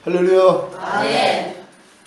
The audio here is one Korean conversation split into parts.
할렐루야. 아멘.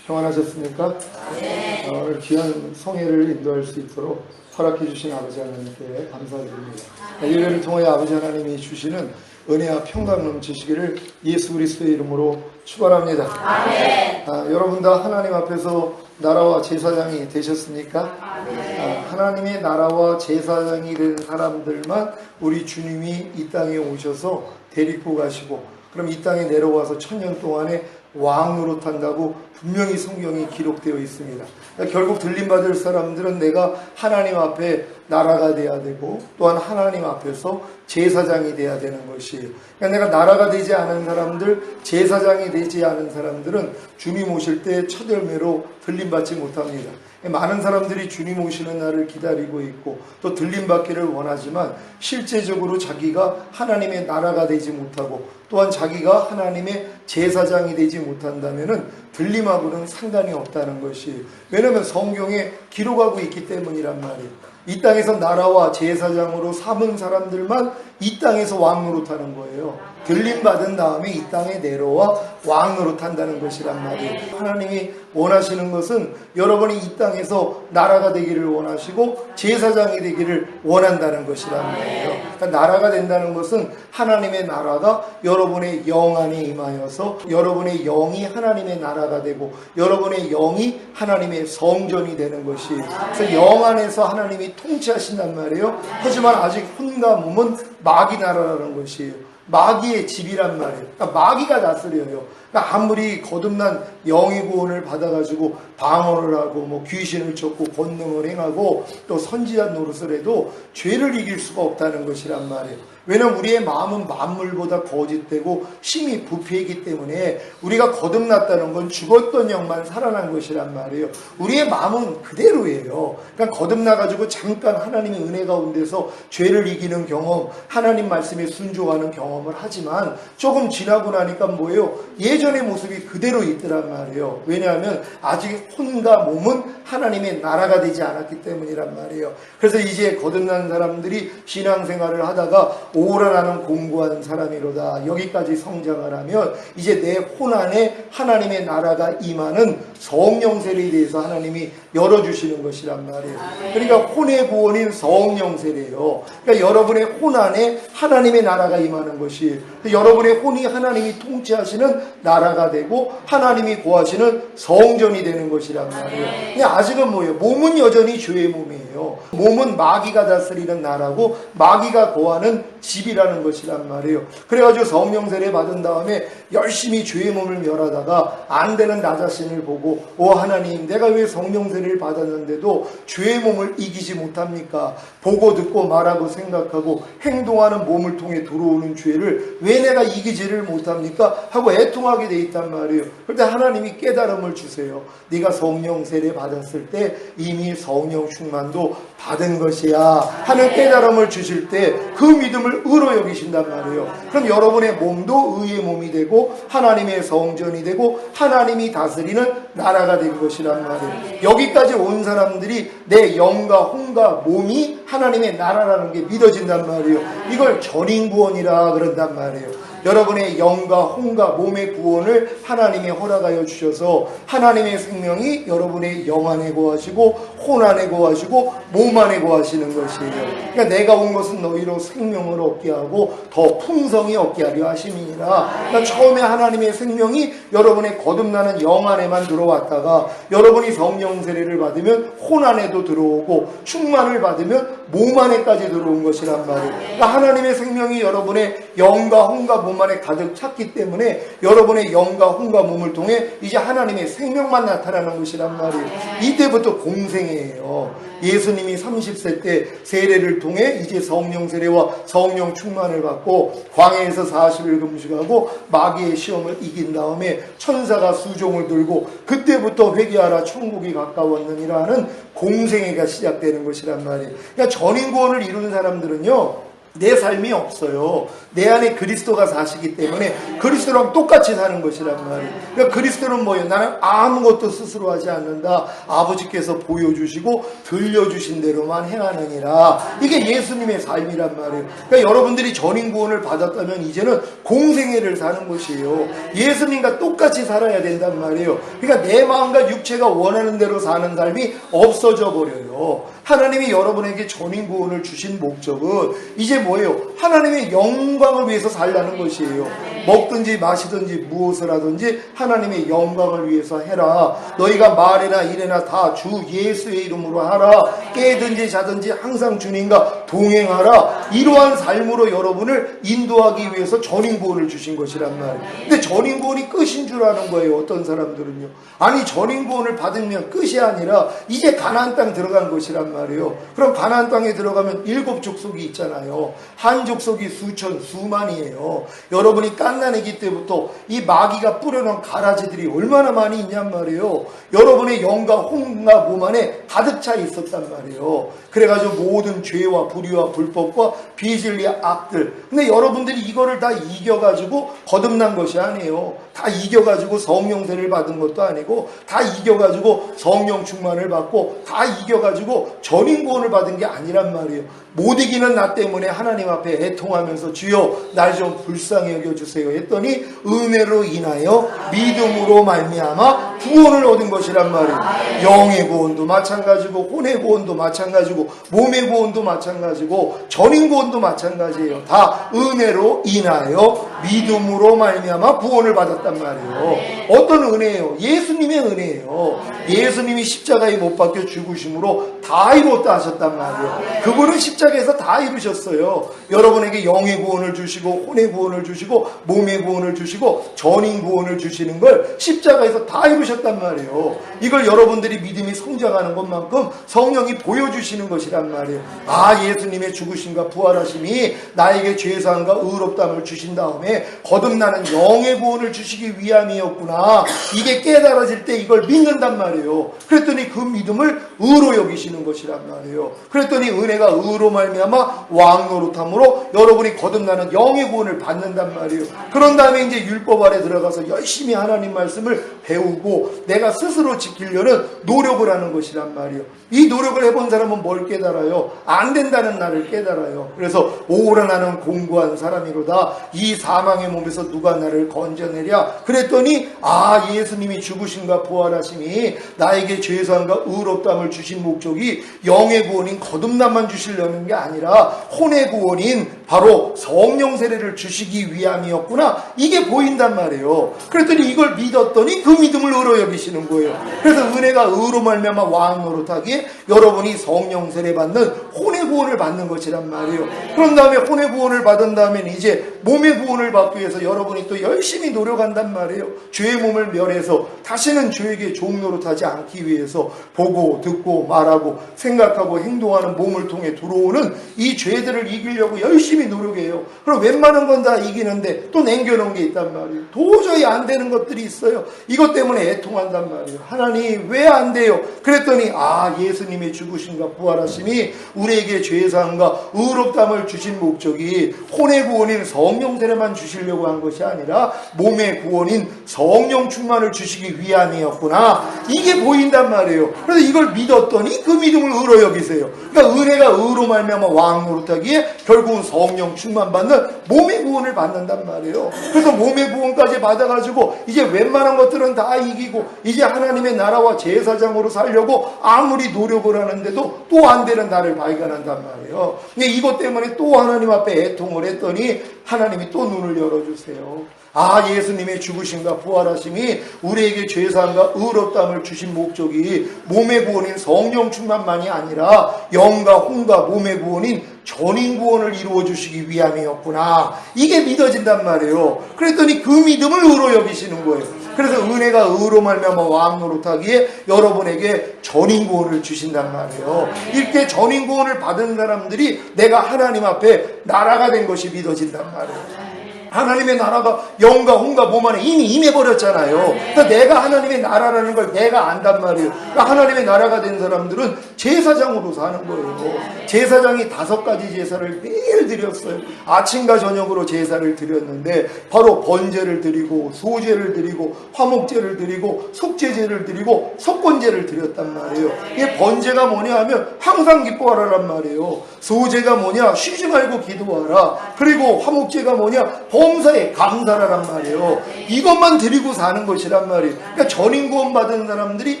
평안하셨습니까? 아멘. 오늘 귀한 성회를 인도할 수 있도록 허락해 주신 아버지 하나님께 감사드립니다. 예배를 통하여 아버지 하나님이 주시는 은혜와 평강 넘치시기를 예수 그리스도의 이름으로 축원합니다. 아멘. 여러분 다 하나님 앞에서 나라와 제사장이 되셨습니까? 아멘. 하나님의 나라와 제사장이 된 사람들만 우리 주님이 이 땅에 오셔서 데리고 가시고, 그럼 이 땅에 내려와서 1000년 동안에 왕 노릇한다고 분명히 성경이 기록되어 있습니다. 결국 들림받을 사람들은 내가 하나님 앞에 나라가 돼야 되고, 또한 하나님 앞에서 제사장이 돼야 되는 것이에요. 그러니까 내가 나라가 되지 않은 사람들, 제사장이 되지 않은 사람들은 주님 오실 때 첫 열매로 들림받지 못합니다. 많은 사람들이 주님 오시는 날을 기다리고 있고 또 들림받기를 원하지만 실제적으로 자기가 하나님의 나라가 되지 못하고 또한 자기가 하나님의 제사장이 되지 못한다면 들림하고는 상관이 없다는 것이에요. 왜냐하면 성경에 기록하고 있기 때문이란 말이에요. 이 땅에서 나라와 제사장으로 삼은 사람들만 이 땅에서 왕 노릇하는 거예요. 들림받은 다음에 이 땅에 내려와 왕 노릇한다는 것이란 말이에요. 하나님이 원하시는 것은 여러분이 이 땅에서 나라가 되기를 원하시고 제사장이 되기를 원한다는 것이란 말이에요. 그러니까 나라가 된다는 것은 하나님의 나라가 여러분의 영 안에 임하여서 여러분의 영이 하나님의 나라가 되고 여러분의 영이 하나님의 성전이 되는 것이에요. 그래서 영 안에서 하나님이 통치하신단 말이에요. 하지만 아직 혼과 몸은 마귀 나라라는 것이에요. 마귀의 집이란 말이에요. 그러니까 마귀가 다스려요. 그러니까 아무리 거듭난 영의 구원을 받아가지고 방언을 하고 뭐 귀신을 쫓고 권능을 행하고 또 선지자 노릇을 해도 죄를 이길 수가 없다는 것이란 말이에요. 왜냐하면 우리의 마음은 만물보다 거짓되고 심히 부패이기 때문에 우리가 거듭났다는 건 죽었던 영만 살아난 것이란 말이에요. 우리의 마음은 그대로예요. 그러니까 거듭나가지고 잠깐 하나님의 은혜 가운데서 죄를 이기는 경험, 하나님 말씀에 순종하는 경험을 하지만 조금 지나고 나니까 뭐예요? 예전의 모습이 그대로 있더란 말이에요. 왜냐하면 아직 혼과 몸은 하나님의 나라가 되지 않았기 때문이란 말이에요. 그래서 이제 거듭난 사람들이 신앙생활을 하다가 오라 나는 공고한 사람이로다 여기까지 성장을 하면 이제 내 혼 안에 하나님의 나라가 임하는 성령 세례에 대해서 하나님이 열어주시는 것이란 말이에요. 그러니까 혼의 구원인 성령 세례예요. 그러니까 여러분의 혼 안에 하나님의 나라가 임하는 것이 여러분의 혼이 하나님이 통치하시는 나라가 되고 하나님이 고하시는 성전이 되는 것이란 말이에요. 근데 아직은 뭐예요? 몸은 여전히 죄의 몸이에요. 몸은 마귀가 다스리는 나라고 마귀가 고하는 집이라는 것이란 말이에요. 그래가지고 성령 세례 받은 다음에 열심히 죄의 몸을 멸하다가 안 되는 나 자신을 보고 오 하나님 내가 왜 성령 세례를 받았는데도 죄의 몸을 이기지 못합니까? 보고 듣고 말하고 생각하고 행동하는 몸을 통해 들어오는 죄를 왜 내가 이기지를 못합니까? 하고 애통하게 돼 있단 말이에요. 그런데 하나님이 깨달음을 주세요. 네가 성령 세례 받았을 때 이미 성령 충만도 받은 것이야 하는 깨달음을 주실 때 그 믿음을 의로 여기신단 말이에요. 그럼 여러분의 몸도 의의 몸이 되고 하나님의 성전이 되고 하나님이 다스리는 나라가 될 것이란 말이에요. 여기까지 온 사람들이 내 영과 혼과 몸이 하나님의 나라라는 게 믿어진단 말이에요. 이걸 전인구원이라 그런단 말이에요. 여러분의 영과 혼과 몸의 구원을 하나님이 허락하여 주셔서 하나님의 생명이 여러분의 영 안에 거하시고 혼 안에 거하시고 몸 안에 거하시는 것이에요. 그러니까 내가 온 것은 너희로 생명을 얻게 하고 더 풍성히 얻게 하려 하심이니라. 그러니까 처음에 하나님의 생명이 여러분의 거듭나는 영 안에만 들어왔다가 여러분이 성령 세례를 받으면 혼 안에도 들어오고 충만을 받으면 몸 안에까지 들어온 것이란 말이에요. 그러니까 하나님의 생명이 여러분의 영과 혼과 몸 안에 가득 찼기 때문에 여러분의 영과 혼과 몸을 통해 이제 하나님의 생명만 나타나는 것이란 말이에요. 이때부터 공생애예요. 예수님이 30세 때 세례를 통해 이제 성령 세례와 성령 충만을 받고 광야에서 40일 금식하고 마귀의 시험을 이긴 다음에 천사가 수종을 들고 그때부터 회개하라 천국이 가까웠느니라 하는 공생애가 시작되는 것이란 말이에요. 그러니까 전인구원을 이루는 사람들은요 내 삶이 없어요. 내 안에 그리스도가 사시기 때문에 그리스도랑 똑같이 사는 것이란 말이에요. 그러니까 그리스도는 뭐예요? 나는 아무것도 스스로 하지 않는다. 아버지께서 보여주시고 들려주신 대로만 행하느니라. 이게 예수님의 삶이란 말이에요. 그러니까 여러분들이 전인구원을 받았다면 이제는 공생애를 사는 것이에요. 예수님과 똑같이 살아야 된단 말이에요. 그러니까 내 마음과 육체가 원하는 대로 사는 삶이 없어져 버려요. 하나님이 여러분에게 전인구원을 주신 목적은 이제 뭐예요? 하나님의 영광을 위해서 살라는 것이에요. 먹든지 마시든지 무엇을 하든지 하나님의 영광을 위해서 해라. 너희가 말이나 일이나 다 주 예수의 이름으로 하라. 깨든지 자든지 항상 주님과 동행하라. 이러한 삶으로 여러분을 인도하기 위해서 전인구원을 주신 것이란 말이에요. 근데 전인구원이 끝인 줄 아는 거예요. 어떤 사람들은요. 아니 전인구원을 받으면 끝이 아니라 이제 가나안 땅 들어간 것이란 말이에요. 그럼 가나안 땅에 들어가면 7 족속이 있잖아요. 한 족속이 수천 수만이에요. 여러분이 갓난아기 때부터 이 마귀가 뿌려놓은 가라지들이 얼마나 많이 있냔 말이에요. 여러분의 영과 혼과 몸 안에 가득 차 있었단 말이에요. 그래가지고 모든 죄와 불의와 불법과 비진리와 악들. 근데 여러분들이 이거를 다 이겨가지고 거듭난 것이 아니에요. 다 이겨가지고 성령 세례를 받은 것도 아니고 다 이겨가지고 성령 충만을 받고 다 이겨가지고 전인구원을 받은 게 아니란 말이에요. 못 이기는 나 때문에 하나님 앞에 애통하면서 주여 날 좀 불쌍히 여겨주세요 했더니 은혜로 인하여 믿음으로 말미암아 구원을 얻은 것이란 말이에요. 영의 구원도 마찬가지고 혼의 구원도 마찬가지고 몸의 구원도 마찬가지고 전인 구원도 마찬가지예요. 다 은혜로 인하여 믿음으로 말미암아 구원을 받았단 말이에요. 어떤 은혜예요? 예수님의 은혜예요. 예수님이 십자가에 못 박혀 죽으심으로 다 이뤘다 하셨단 말이에요. 그분은 십자가에서 다 이루셨어요. 여러분에게 영의 구원을 주시고 혼의 구원을 주시고 몸의 구원을 주시고 전인 구원을 주시는 걸 십자가에서 다 이루셨단 말이에요. 이걸 여러분들이 믿음이 성장하는 것만큼 성령이 보여주시는 것이란 말이에요. 아, 예수님의 죽으심과 부활하심이 나에게 죄사함과 의롭다함을 주신 다음에 거듭나는 영의 구원을 주시기 위함이었구나. 이게 깨달아질 때 이걸 믿는단 말이에요. 그랬더니 그 믿음을 의로 여기시는 것이란 말이에요. 그랬더니 은혜가 의로 말미암아 왕 노릇함으로 여러분이 거듭나는 영의 구원을 받는단 말이에요. 그런 다음에 이제 율법 아래 들어가서 열심히 하나님 말씀을 배우고 내가 스스로 지키려는 노력을 하는 것이란 말이에요. 이 노력을 해본 사람은 뭘 깨달아요? 안 된다는 나를 깨달아요. 그래서 오라 나는 공고한 사람이로다. 이 사망의 몸에서 누가 나를 건져내랴. 그랬더니 아, 예수님이 죽으심과 부활하심이 나에게 죄사함과 의롭다함을 주신 목적이 영의 구원인 거듭남만 주시려는 게 아니라 혼의 구원인 바로 성령 세례를 주시기 위함이었구나. 이게 보인단 말이에요. 그랬더니 이걸 믿었더니 그 믿음을 의로 여기시는 거예요. 그래서 은혜가 의로 말미암아 왕 노릇하기에 여러분이 성령 세례 받는 혼의 구원을 받는 것이란 말이에요. 그런 다음에 혼의 구원을 받은 다음에 이제 몸의 구원을 받기 위해서 여러분이 또 열심히 노력한단 말이에요. 죄의 몸을 멸해서 다시는 죄에게 종노릇하지 않기 위해서 보고 듣고 말하고 생각하고 행동하는 몸을 통해 들어오는 이 죄들을 이기려고 열심히 노력해요. 그럼 웬만한 건 다 이기는데 또 남겨놓은 게 있단 말이에요. 도저히 안 되는 것들이 있어요. 이것 때문에 애통한단 말이에요. 하나님 왜 안 돼요? 그랬더니 아, 예수님의 죽으심과 부활하심이 우리에게 죄사함과 의롭다함을 주신 목적이 혼의 구원인 성령 세례만 주시려고 한 것이 아니라 몸의 구원인 성령 충만을 주시기 위함이었구나. 이게 보인단 말이에요. 그래서 이걸 믿었더니 그 믿음을 의로 여기세요. 그러니까 은혜가 의로 말미암아 왕 노릇하기에 결국은 성령 충만 받는 몸의 구원을 받는단 말이에요. 그래서 몸의 구원까지 받아가지고 이제 웬만한 것들은 다 이기고 이제 하나님의 나라와 제사장으로 살려고 아무리 노력을 하는데도 또 안 되는 나를 발견한단 말이에요. 근데 이것 때문에 또 하나님 앞에 애통을 했더니 하나님이 또 눈을 열어주세요. 아, 예수님의 죽으심과 부활하심이 우리에게 죄사함과 의롭다함을 주신 목적이 몸의 구원인 성령 충만만이 아니라 영과 혼과 몸의 구원인 전인 구원을 이루어 주시기 위함이었구나. 이게 믿어진단 말이에요. 그랬더니 그 믿음을 의로 여기시는 거예요. 그래서 은혜가 의로 말미암아 왕 노릇하기에 여러분에게 전인 구원을 주신단 말이에요. 이렇게 전인 구원을 받은 사람들이 내가 하나님 앞에 나라가 된 것이 믿어진단 말이에요. 하나님의 나라가 영과 혼과 몸 안에 이미 임해버렸잖아요. 그러니까 내가 하나님의 나라라는 걸 내가 안단 말이에요. 그러니까 하나님의 나라가 된 사람들은 제사장으로 사는 거예요. 제사장이 5가지 제사를 매일 드렸어요. 아침과 저녁으로 제사를 드렸는데 바로 번제를 드리고 소제를 드리고 화목제를 드리고 속죄제를 드리고 속건제를 드렸단 말이에요. 이게 번제가 뭐냐 하면 항상 기뻐하라란 말이에요. 소제가 뭐냐, 쉬지 말고 기도하라. 그리고 화목제가 뭐냐, 범사에 감사라란 말이에요. 이것만 드리고 사는 것이란 말이에요. 그러니까 전인 구원 받은 사람들이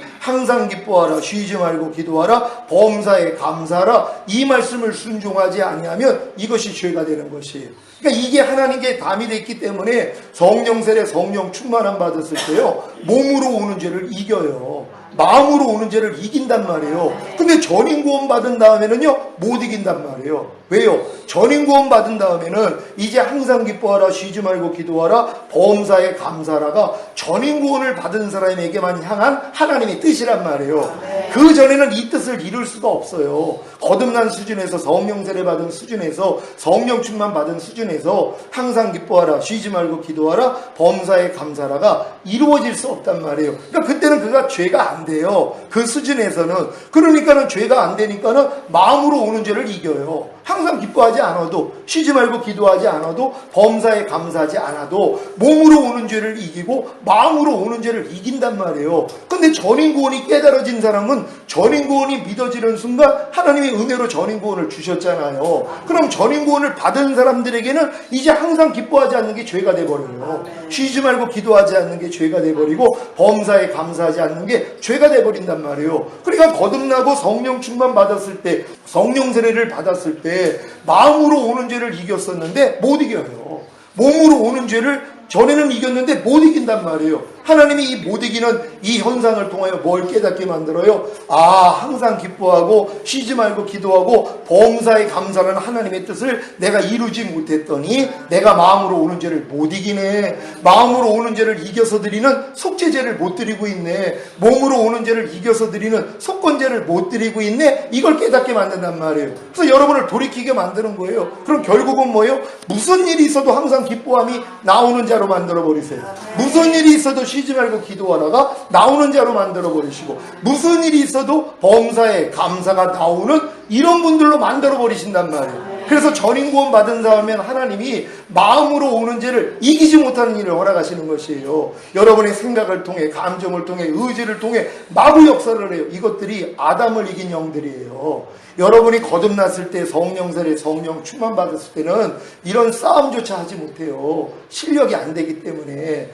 항상 기뻐하라, 쉬지 말고 기도하라, 범사에 감사하라, 이 말씀을 순종하지 아니하면 이것이 죄가 되는 것이에요. 그러니까 이게 하나님께 담이 됐기 때문에 성령 세례, 성령 충만함 받았을 때요, 몸으로 오는 죄를 이겨요. 마음으로 오는 죄를 이긴단 말이에요. 근데 전인 구원 받은 다음에는요, 못 이긴단 말이에요. 왜요? 전인 구원 받은 다음에는 이제 항상 기뻐하라, 쉬지 말고 기도하라, 범사에 감사하라가 전인 구원을 받은 사람에게만 향한 하나님의 뜻이란 말이에요. 그 전에는 이 뜻을 이룰 수가 없어요. 거듭난 수준에서, 성령 세례 받은 수준에서, 성령 충만 받은 수준에서 항상 기뻐하라, 쉬지 말고 기도하라, 범사에 감사하라가 이루어질 수 없단 말이에요. 그러니까 그때는 그가 죄가 안 돼요. 그 수준에서는. 그러니까는 죄가 안 되니까는 마음으로 오는 죄를 이겨요. 항상 기뻐하지 않아도, 쉬지 말고 기도하지 않아도, 범사에 감사하지 않아도 몸으로 오는 죄를 이기고 마음으로 오는 죄를 이긴단 말이에요. 근데 전인 구원이 깨달아진 사람은 전인 구원이 믿어지는 순간 하나님의 은혜로 전인 구원을 주셨잖아요. 그럼 전인 구원을 받은 사람들에게는 이제 항상 기뻐하지 않는 게 죄가 돼버려요. 쉬지 말고 기도하지 않는 게 죄가 돼버리고 범사에 감사하지 않는 게 죄가 돼버린단 말이에요. 그러니까 거듭나고 성령 충만 받았을 때, 성령 세례를 받았을 때 마음으로 오는 죄를 이겼었는데 못 이겨요. 몸으로 오는 죄를 전에는 이겼는데 못 이긴단 말이에요. 하나님이 이 못 이기는 이 현상을 통하여 뭘 깨닫게 만들어요? 아, 항상 기뻐하고 쉬지 말고 기도하고 범사에 감사하는 하나님의 뜻을 내가 이루지 못했더니 내가 마음으로 오는 죄를 못 이기네. 마음으로 오는 죄를 이겨서 드리는 속죄제를 못 드리고 있네. 몸으로 오는 죄를 이겨서 드리는 속건제를 못 드리고 있네. 이걸 깨닫게 만든단 말이에요. 그래서 여러분을 돌이키게 만드는 거예요. 그럼 결국은 뭐예요? 무슨 일이 있어도 항상 기뻐함이 나오는 자로 만들어 버리세요. 무슨 일이 있어도 쉬지 말고 기도하다가 나오는 자로 만들어 버리시고, 무슨 일이 있어도 범사에 감사가 나오는 이런 분들로 만들어 버리신단 말이에요. 그래서 전인 구원 받은 사람은 하나님이 마음으로 오는 죄를 이기지 못하는 일을 허락하시는 것이에요. 여러분의 생각을 통해, 감정을 통해, 의지를 통해 마구 역사를 해요. 이것들이 아담을 이긴 영들이에요. 여러분이 거듭났을 때, 성령 세례, 성령 충만 받았을 때는 이런 싸움조차 하지 못해요. 실력이 안 되기 때문에.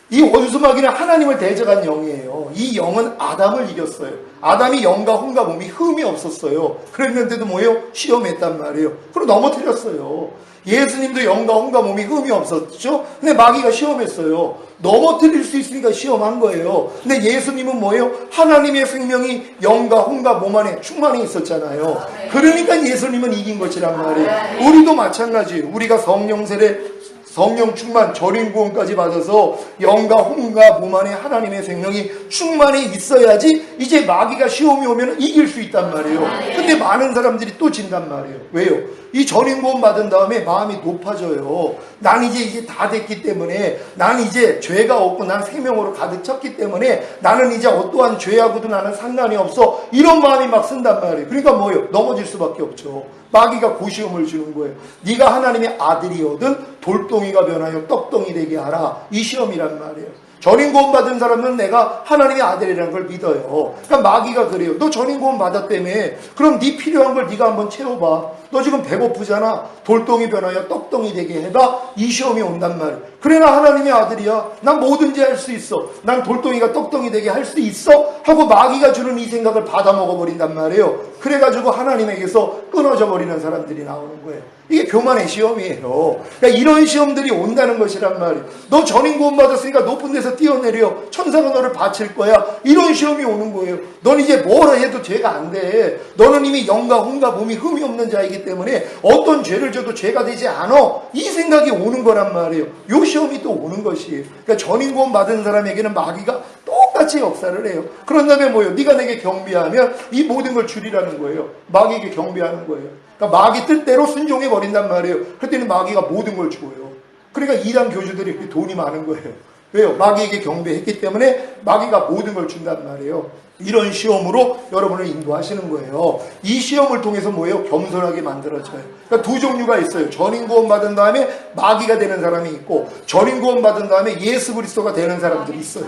이 원수마귀는 하나님을 대적한 영이에요. 이 영은 아담을 이겼어요. 아담이 영과 혼과 몸이 흠이 없었어요. 그랬는데도 뭐예요? 시험했단 말이에요. 그리고 넘어뜨렸어요. 예수님도 영과 혼과 몸이 흠이 없었죠? 근데 마귀가 시험했어요. 넘어뜨릴 수 있으니까 시험한 거예요. 근데 예수님은 뭐예요? 하나님의 생명이 영과 혼과 몸 안에 충만히 있었잖아요. 그러니까 예수님은 이긴 것이란 말이에요. 우리도 마찬가지예요. 우리가 성령 세례, 성령 충만, 전인 구원까지 받아서 영과 혼과 몸 안에 하나님의 생명이 충만히 있어야지 이제 마귀가 시험이 오면 이길 수 있단 말이에요. 근데 많은 사람들이 또 진단 말이에요. 왜요? 이 전인 구원 받은 다음에 마음이 높아져요. 난 이제 다 됐기 때문에, 난 이제 죄가 없고 난 생명으로 가득 찼기 때문에 나는 이제 어떠한 죄하고도 나는 상관이 없어. 이런 마음이 막 쓴단 말이에요. 그러니까 뭐예요? 넘어질 수밖에 없죠. 마귀가 고시험을 주는 거예요. 네가 하나님의 아들이거든 돌덩이가 변하여 떡덩이 되게 하라. 이 시험이란 말이에요. 전인 구원 받은 사람은 내가 하나님의 아들이라는 걸 믿어요. 그러니까 마귀가 그래요. 너 전인 구원 받았다며. 그럼 네 필요한 걸 네가 한번 채워봐. 너 지금 배고프잖아. 돌덩이 변하여 떡덩이 되게 해봐. 이 시험이 온단 말이에요. 그래, 나 하나님의 아들이야. 난 뭐든지 할 수 있어. 난 돌덩이가 떡덩이 되게 할 수 있어. 하고 마귀가 주는 이 생각을 받아 먹어버린단 말이에요. 그래가지고 하나님에게서 끊어져 버리는 사람들이 나오는 거예요. 이게 교만의 시험이에요. 그러니까 이런 시험들이 온다는 것이란 말이에요. 너 전인 구원 받았으니까 높은 데서 뛰어내려. 천사가 너를 바칠 거야. 이런 시험이 오는 거예요. 넌 이제 뭐라 해도 죄가 안 돼. 너는 이미 영과 혼과 몸이 흠이 없는 자이기 때문에 어떤 죄를 져도 죄가 되지 않아. 이 생각이 오는 거란 말이에요. 요 시험이 또 오는 것이에요. 그러니까 전인 구원 받은 사람에게는 마귀가 똑같이 역사를 해요. 그런 다음에 뭐예요? 네가 내게 경배하면 이 모든 걸 주리라는 거예요. 마귀에게 경배하는 거예요. 그러니까 마귀 뜻대로 순종해 버린단 말이에요. 그랬더니 마귀가 모든 걸 주어요. 그러니까 이단 교주들이 이렇게 돈이 많은 거예요. 왜요? 마귀에게 경배했기 때문에 마귀가 모든 걸 준단 말이에요. 이런 시험으로 여러분을 인도하시는 거예요. 이 시험을 통해서 뭐예요? 겸손하게 만들어져요. 그러니까 두 종류가 있어요. 전인 구원 받은 다음에 마귀가 되는 사람이 있고, 전인 구원 받은 다음에 예수 그리스도가 되는 사람들이 있어요.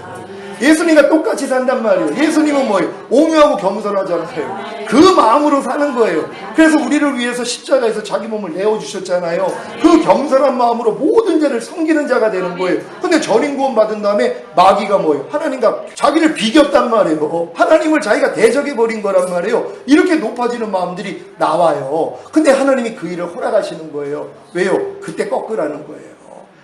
예수님과 똑같이 산단 말이에요. 예수님은 뭐예요? 오묘하고 겸손하잖아요. 그 마음으로 사는 거예요. 그래서 우리를 위해서 십자가에서 자기 몸을 내어주셨잖아요. 그 겸손한 마음으로 모든 죄를 섬기는 자가 되는 거예요. 근데 전인 구원 받은 다음에 마귀가 뭐예요? 하나님과 자기를 비겼단 말이에요. 하나님을 자기가 대적해버린 거란 말이에요. 이렇게 높아지는 마음들이 나와요. 근데 하나님이 그 일을 허락하시는 거예요. 왜요? 그때 꺾으라는 거예요.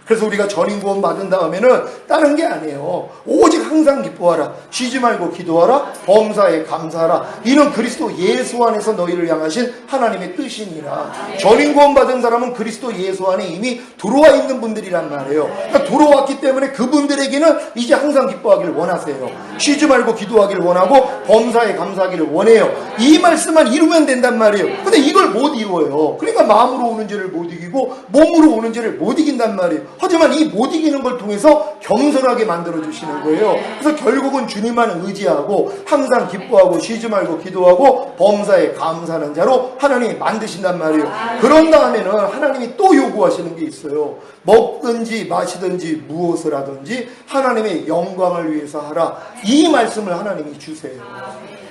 그래서 우리가 전인 구원 받은 다음에는 다른 게 아니에요. 오직 항상 기뻐하라. 쉬지 말고 기도하라. 범사에 감사하라. 이는 그리스도 예수 안에서 너희를 향하신 하나님의 뜻이니라. 전인 구원 받은 사람은 그리스도 예수 안에 이미 들어와 있는 분들이란 말이에요. 그러니까 들어왔기 때문에 그분들에게는 이제 항상 기뻐하기를 원하세요. 쉬지 말고 기도하기를 원하고 범사에 감사하기를 원해요. 이 말씀만 이루면 된단 말이에요. 근데 이걸 못 이루어요. 그러니까 마음으로 오는 죄를 못 이기고 몸으로 오는 죄를 못 이긴단 말이에요. 하지만 이 못 이기는 걸 통해서 겸손하게 만들어주시는 거예요. 그래서 결국은 주님만 의지하고 항상 기뻐하고 쉬지 말고 기도하고 범사에 감사하는 자로 하나님이 만드신단 말이에요. 그런 다음에는 하나님이 또 요구하시는 게 있어요. 먹든지 마시든지 무엇을 하든지 하나님의 영광을 위해서 하라. 이 말씀을 하나님이 주세요.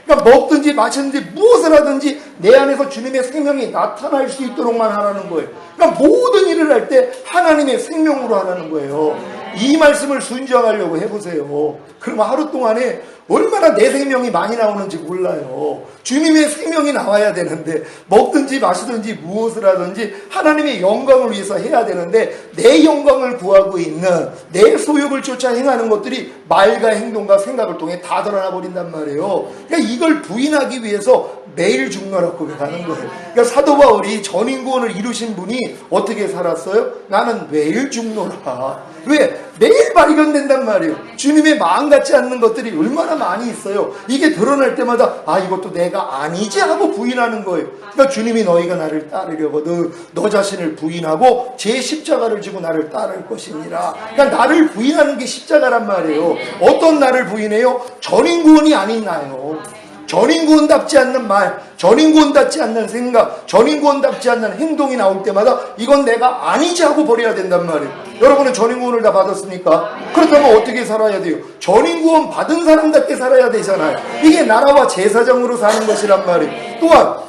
그러니까 먹든지 마시든지 무엇을 하든지 내 안에서 주님의 생명이 나타날 수 있도록만 하라는 거예요. 그러니까 모든 일을 할 때 하나님의 생명으로 하라는 거예요. 이 말씀을 순종하려고 해보세요. 그러면 하루 동안에 얼마나 내 생명이 많이 나오는지 몰라요. 주님의 생명이 나와야 되는데 먹든지 마시든지 무엇을 하든지 하나님의 영광을 위해서 해야 되는데 내 영광을 구하고 있는 내 소욕을 쫓아 행하는 것들이 말과 행동과 생각을 통해 다 드러나 버린단 말이에요. 그러니까 이걸 부인하기 위해서 매일 죽노라고 고백하는 거예요. 그러니까 사도 바울이 전인 구원을 이루신 분이 어떻게 살았어요? 나는 매일 죽노라. 왜? 매일 발견된단 말이에요. 주님의 마음 같지 않는 것들이 얼마나 많이 있어요. 이게 드러날 때마다 아 이것도 내가 아니지 하고 부인하는 거예요. 그러니까 주님이 너희가 나를 따르려거든 너 자신을 부인하고 제 십자가를 지고 나를 따를 것이니라. 그러니까 나를 부인하는 게 십자가란 말이에요. 어떤 나를 부인해요? 전인 구원이 아닌 나요. 전인구원답지 않는 말, 전인구원답지 않는 생각, 전인구원답지 않는 행동이 나올 때마다 이건 내가 아니지 하고 버려야 된단 말이에요. 여러분은 전인구원을 다 받았습니까? 그렇다면 어떻게 살아야 돼요? 전인구원 받은 사람답게 살아야 되잖아요. 이게 나라와 제사장으로 사는 것이란 말이에요. 또한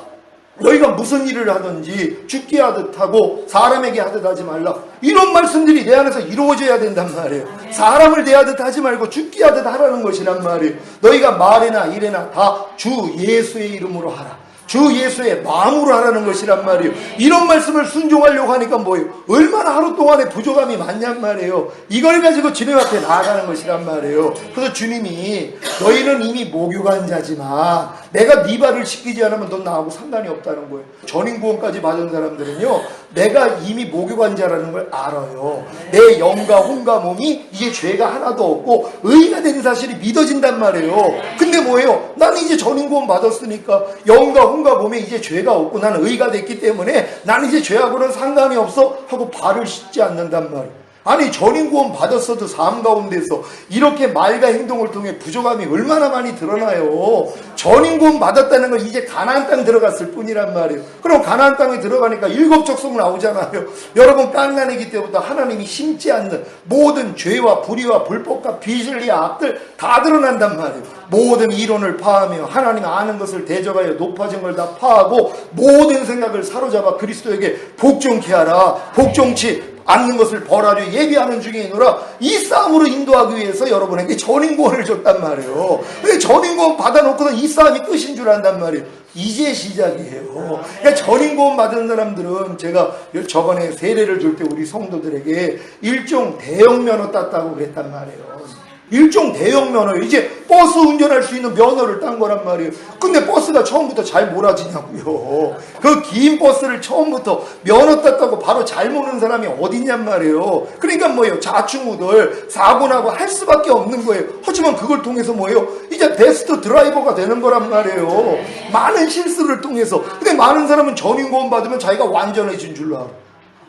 너희가 무슨 일을 하든지 죽게 하듯 하고 사람에게 하듯 하지 말라. 이런 말씀들이 내 안에서 이루어져야 된단 말이에요. 사람을 대하듯 하지 말고 죽게 하듯 하라는 것이란 말이에요. 너희가 말이나 일이나 다 주 예수의 이름으로 하라. 주 예수의 마음으로 하라는 것이란 말이에요. 이런 말씀을 순종하려고 하니까 뭐예요? 얼마나 하루 동안에 부족함이 많냔 말이에요. 이걸 가지고 주님 앞에 나아가는 것이란 말이에요. 그래서 주님이 너희는 이미 목욕한 자지만 내가 네 발을 씻기지 않으면 넌 나하고 상관이 없다는 거예요. 전인구원까지 받은 사람들은요 내가 이미 목욕한 자라는 걸 알아요. 내 영과 혼과 몸이 이제 죄가 하나도 없고 의가 된 사실이 믿어진단 말이에요. 근데 뭐예요? 나는 이제 전인구원 받았으니까 영과 혼과 몸에 이제 죄가 없고 나는 의가 됐기 때문에 나는 이제 죄하고는 상관이 없어 하고 발을 씻지 않는단 말이에요. 아니 전인구원 받았어도 삶 가운데서 이렇게 말과 행동을 통해 부족함이 얼마나 많이 드러나요. 전인구원 받았다는 건 이제 가나안 땅 들어갔을 뿐이란 말이에요. 그럼 가나안 땅에 들어가니까 일곱 족속 나오잖아요. 여러분 깐난아기 때부터 하나님이 심지 않는 모든 죄와 불의와 불법과 비실리와 악들 다 드러난단 말이에요. 모든 이론을 파하며 하나님 아는 것을 대적하여 높아진 걸 다 파하고 모든 생각을 사로잡아 그리스도에게 복종케 하라. 복종치 않는 것을 벌하려 예비하는 중에 있노라. 이 싸움으로 인도하기 위해서 여러분에게 전인구원을 줬단 말이에요. 근데 전인구원 받아놓고는 이 싸움이 끝인 줄 안단 말이에요. 이제 시작이에요. 그러니까 전인구원 받은 사람들은 제가 저번에 세례를 줄 때 우리 성도들에게 일종 대형 면허 땄다고 그랬단 말이에요. 일종 대형 면허, 이제 버스 운전할 수 있는 면허를 딴 거란 말이에요. 근데 버스가 처음부터 잘 몰아지냐고요. 그 긴 버스를 처음부터 면허 땄다고 바로 잘 모는 사람이 어딨냔 말이에요. 그러니까 뭐예요? 자충우돌 사고 나고 할 수밖에 없는 거예요. 하지만 그걸 통해서 뭐예요? 이제 베스트 드라이버가 되는 거란 말이에요. 많은 실수를 통해서. 근데 많은 사람은 전인구원 받으면 자기가 완전해진 줄로 알아.